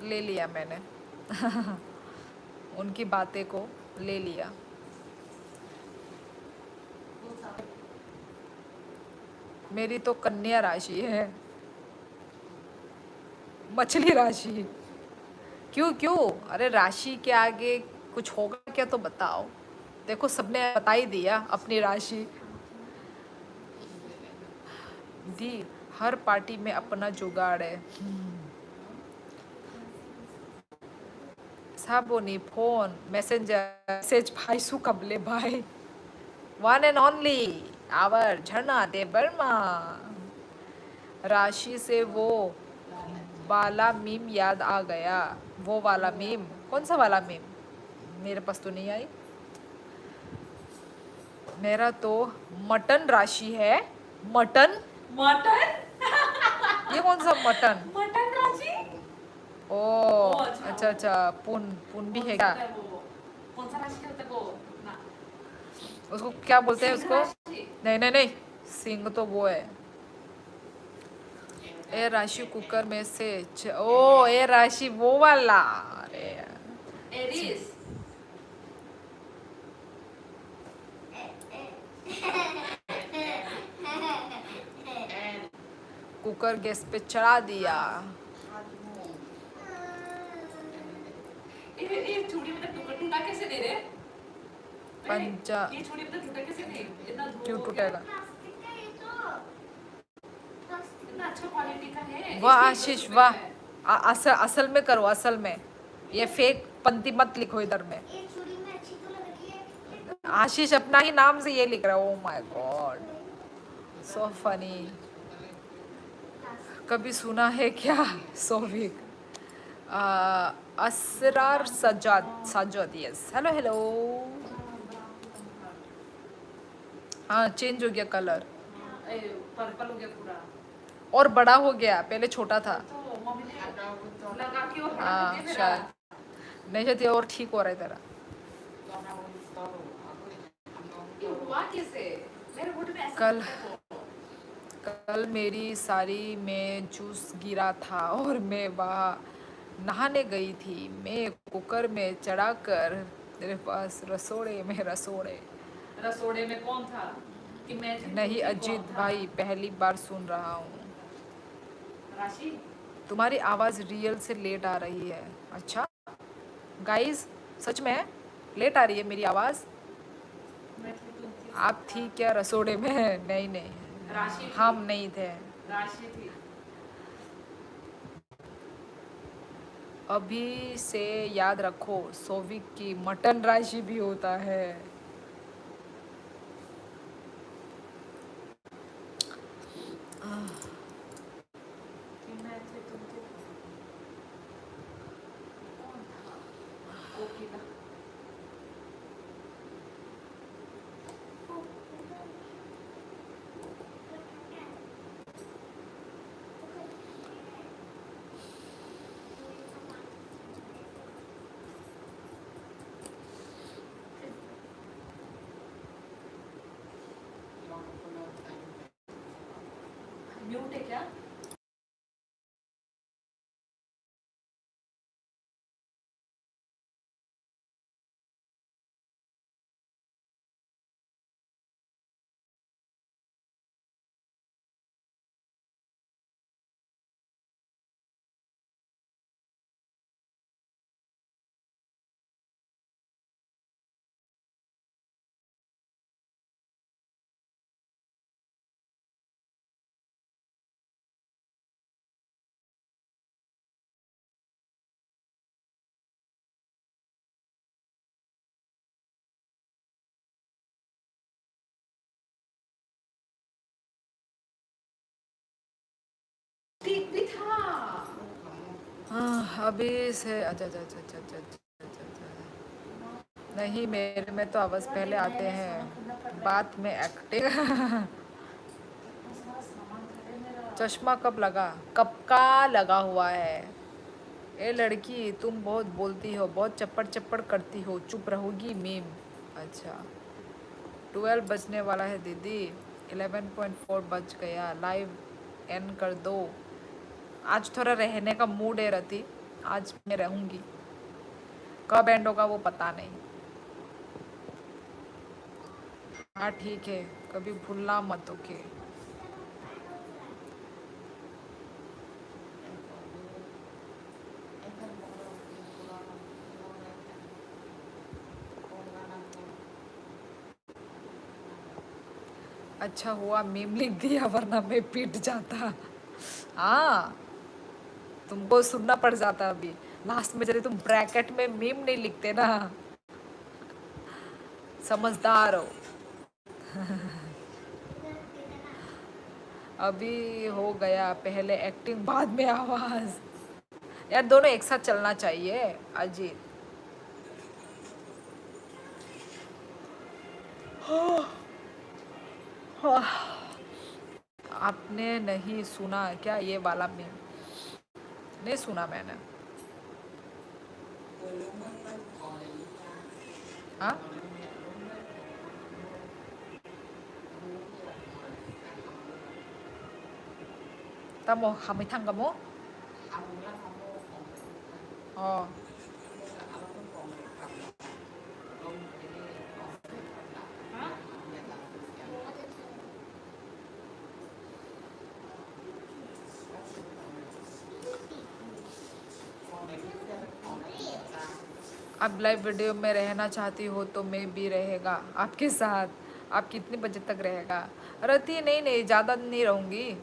ले लिया मैंने। उनकी बातें को ले लिया। मेरी तो कन्या राशि है, मछली राशि। क्यों क्यों? अरे राशि के आगे कुछ होगा क्या तो बताओ। देखो सबने बता ही दिया अपनी राशि। दी हर पार्टी में अपना जुगाड़ है। साबोनी फोन मैसेज भाई सु कबले भाई। वन एंड ओनली आवर झरना दे बर्मा। राशि से वो वाला मीम याद आ गया। वो वाला मीम? कौन सा वाला मीम? मेरे पास तो नहीं आई। मेरा तो मटन राशि है। मटन? मटन। ये कौन सा मटन? मटन राशि। ओ अच्छा अच्छा, पुन पुन भी है क्या? कौन सा राशि होता है वो ना? उसको क्या बोलते हैं सिंह उसको? राशि। नहीं नहीं नहीं, सिंह तो वो है। ए राशि कुकर में से ओ ए राशि वो वाला। अरे यार। एरीज। कुकर गैस पे चढ़ा दिया। ये छुरी में तो टूटा कैसे दे रहे? पंचा ये छुरी में तो टूटा कैसे नहीं? इतना क्यों टूटेगा? प्लास्टिक का ये तो प्लास्टिक इतना अच्छा क्वालिटी का है। वाह इसलिए आशीष इसमें वाह। है। असल में करो, असल में। ये फेक पंक्ति मत लिखो इधर में। ये चूड़ी में अच्छी तो लग रही है। आशीष अपना ही नाम से ये लिख रहा है। Oh my god, so funny. कभी सुना है क्या? Sovik Asrar Sajad yes. Hello hello. हाँ चेंज हो गया कलर पर्पल हो गया पूरा। और बड़ा हो गया, पहले छोटा था। तो मम्मी ने लगा के और बड़ा कर हाँ दिया मेरा। शायद नहीं जाती और ठीक हो रहा है तेरा। ये हुआ कैसे? मेरे होठ में ऐसा कल होता है। कल मेरी साड़ी में जूस गिरा था और मैं वहाँ नहाने गई थी। मैं कुकर में चढ़ाकर तेरे पास रसोड़े में कौन था? कि मैं थी, तू नहीं थी, अजीत कौन था? भाई, पहली बार सुन रहा हूँ। राशि? तुम्हारी आवाज़ रियल से लेट आ रही है। अच्छा गाइस, सच में लेट आ रही है मेरी आवाज़। मैं थी, तुम थी, आप कौन थी था? क्या रसोड़े में? नहीं नहीं, राशि थी। हम नहीं थे। राशि थी। अभी से याद रखो, सोविक की मटन राशि भी होता है। कि मैं थी, तुम थी, कौन था? कोकिला। म्यूट है क्या? ठीक भी था। अभी से अच्छा अच्छा अच्छा अच्छा अच्छा अच्छा अच्छा, अच्छा। नहीं, मेरे में तो आवाज़ पहले आते हैं, बाद में एक्टिंग। चश्मा कब लगा? कब का लगा हुआ है? ए लड़की, तुम बहुत बोलती हो, बहुत चप्पड़ चप्पड़ करती हो, चुप रहोगी मीम? अच्छा 12 बजने वाला है दीदी, 11.4 बज गया, लाइव एंड कर दो। आज थोड़ा रहने का मूड है रति, आज मैं रहूँगी। कब एंड होगा वो पता नहीं। हाँ ठीक है, कभी भूलना मत। ओके अच्छा हुआ मीम लिख दिया, वरना मैं पीट जाता। हाँ, तुमको सुनना पड़ जाता अभी लास्ट में, यदि तुम ब्रैकेट में मीम नहीं लिखते ना। समझदार हो। अभी हो गया, पहले एक्टिंग बाद में आवाज। यार दोनों एक साथ चलना चाहिए अजीत। आपने नहीं सुना क्या ये वाला मीम? नहीं सुना मैंने। हाँ tamo kami thang kamo. Oh. हाँ? आप लाइव वीडियो में रहना चाहती हो तो मैं भी रहेगा आपके साथ। आप कितने बजे तक रहेगा? रहती नहीं नहीं, ज़्यादा नहीं रहूँगी,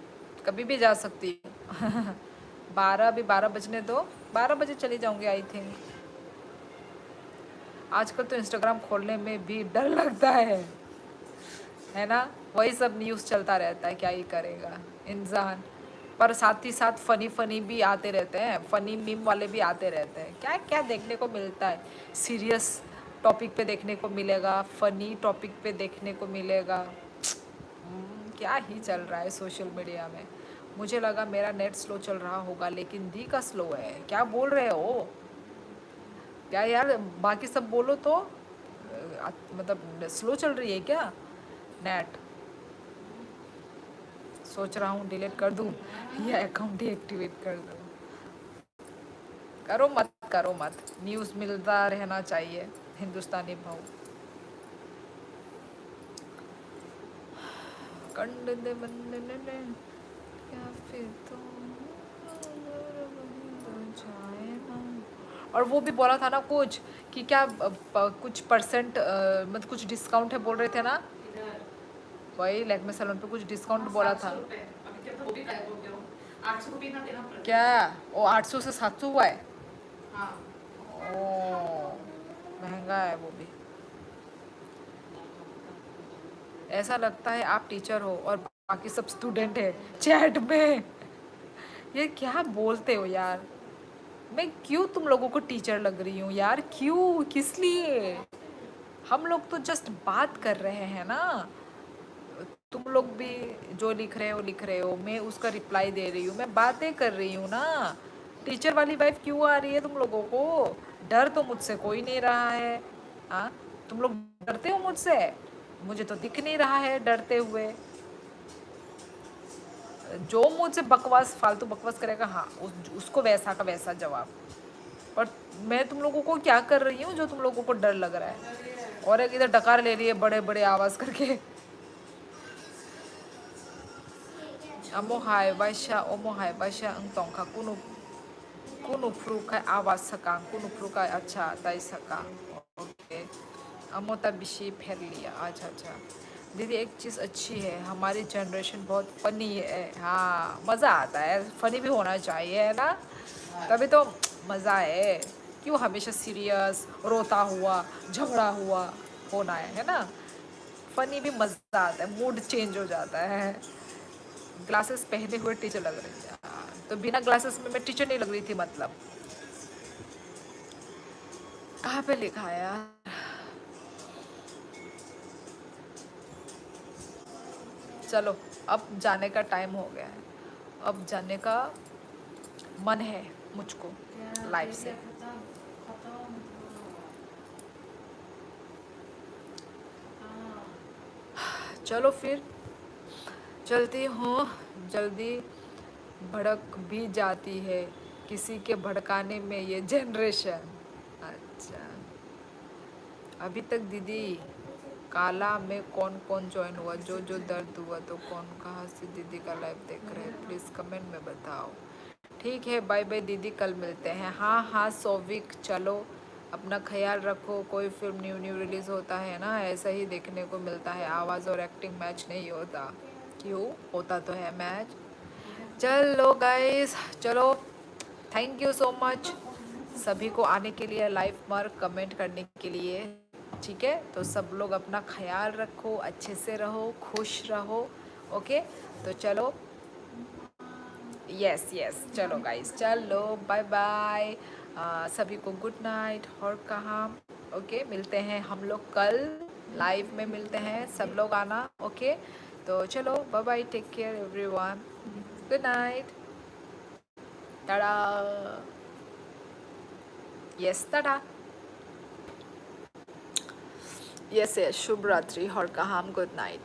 कभी भी जा सकती हूँ। 12, अभी 12 बजने दो, 12 बजे चली जाऊँगी आई थिंक। आजकल तो इंस्टाग्राम खोलने में भी डर लगता है ना? वही सब न्यूज़ चलता रहता है, क्या ही करेगा इंसान। पर साथ ही साथ फ़नी फ़नी भी आते रहते हैं, फ़नी मीम वाले भी आते रहते हैं। क्या क्या देखने को मिलता है, सीरियस टॉपिक पे देखने को मिलेगा, फ़नी टॉपिक पे देखने को मिलेगा। क्या ही चल रहा है सोशल मीडिया में। मुझे लगा मेरा नेट स्लो चल रहा होगा, लेकिन दी का स्लो है। क्या बोल रहे हो? क्या यार, बाकी सब बोलो तो मतलब स्लो चल रही है क्या नेट? सोच रहा हूँ डिलीट कर दूँ या अकाउंट डीएक्टिवेट कर दूँ। करो मत, करो मत, न्यूज़ मिलता रहना चाहिए हिंदुस्तानी भाव। कंड दे बंदे ने क्या फिर तो जाए ना। और वो भी बोला था ना कुछ कि क्या कुछ परसेंट मतलब कुछ डिस्काउंट है बोल रहे थे ना, इधर वही लैक्मे सैलून पे कुछ डिस्काउंट बोला था। 700 रुपए अभी क्या वो भी गायब हो गया हो। 800 रुपए ना देना पड़ता क्या वो 800 से 700 हुआ है? हाँ ओ महंगा है वो भी। ऐसा लगता है आप टीचर हो और बाकी सब स्टूडेंट है चैट में। ये क्या बोलते हो यार? मैं क्यों तुम लोगों को टीचर लग रही हूँ यार? क्यों, किस लिए? हम लोग तो जस्ट बात कर रहे हैं ना। तुम लोग भी जो लिख रहे हो, मैं उसका रिप्लाई दे रही हूँ, मैं बातें कर रही हूँ ना। टीचर वाली वाइफ क्यों आ रही है तुम लोगों को? डर तो मुझसे कोई नहीं रहा है। हाँ, तुम लोग डरते हो मुझसे? मुझे तो दिख नहीं रहा है डरते हुए। जो मुझसे बकवास फालतू बकवास करेगा, हाँ उसको वैसा का वैसा जवाब। पर मैं तुम लोगों को क्या कर रही हूँ जो तुम लोगों को डर लग रहा है? और एक इधर डकार ले रही है बड़े बड़े आवाज करके। अमो हाय बाइशा ओमो हाय बाइशा अंग तोंग का कुनु कुनु फ्रू का आवाज सका कुनु फ्रू का अच्छा ताई सका। ओके, अमो तबिशी फेर लिया। अच्छा अच्छा दीदी, एक चीज़ अच्छी है, हमारी जनरेशन बहुत फनी है। हाँ, मज़ा आता है, फनी भी होना चाहिए है ना, तभी तो मज़ा है। क्यों हमेशा सीरियस रोता हुआ झगड़ा हुआ होना है ना? फनी भी मज़ा आता है, मूड चेंज हो जाता है। ग्लासेस पहने हुए टीचर लग रही है। तो बिना ग्लासेस में मैं टीचर नहीं लग रही थी मतलब? कहाँ पे लिखा है यार? चलो, अब जाने का टाइम हो गया है, अब जाने का मन है मुझको लाइफ से। चलो फिर चलती हूँ, जल्दी भड़क भी जाती है किसी के भड़काने में ये जनरेशन। अच्छा, अभी तक दीदी काला में कौन कौन ज्वाइन हुआ, जो जो दर्द हुआ तो कौन कहाँ से दीदी का लाइव देख रहे हैं, प्लीज़ कमेंट में बताओ। ठीक है, बाय बाय दीदी, कल मिलते हैं। हाँ हाँ सौविक, चलो अपना ख्याल रखो। कोई फिल्म न्यू रिलीज़ होता है ना, ऐसा ही देखने को मिलता है, आवाज़ और एक्टिंग मैच नहीं होता। क्यों, होता तो है मैच। चलो गाइस, चलो, थैंक यू सो मच सभी को आने के लिए, लाइव पर कमेंट करने के लिए। ठीक है, तो सब लोग अपना ख्याल रखो, अच्छे से रहो, खुश रहो। ओके, तो चलो, यस यस, चलो गाइस, चलो बाय बाय, सभी को गुड नाइट और कहाँ। ओके, मिलते हैं हम लोग कल, लाइव में मिलते हैं, सब लोग आना। ओके, तो चलो bye bye, take care everyone, good night, tata, yes tata, yes yes, शुभ रात्रि और कहाँ, गुड नाइट।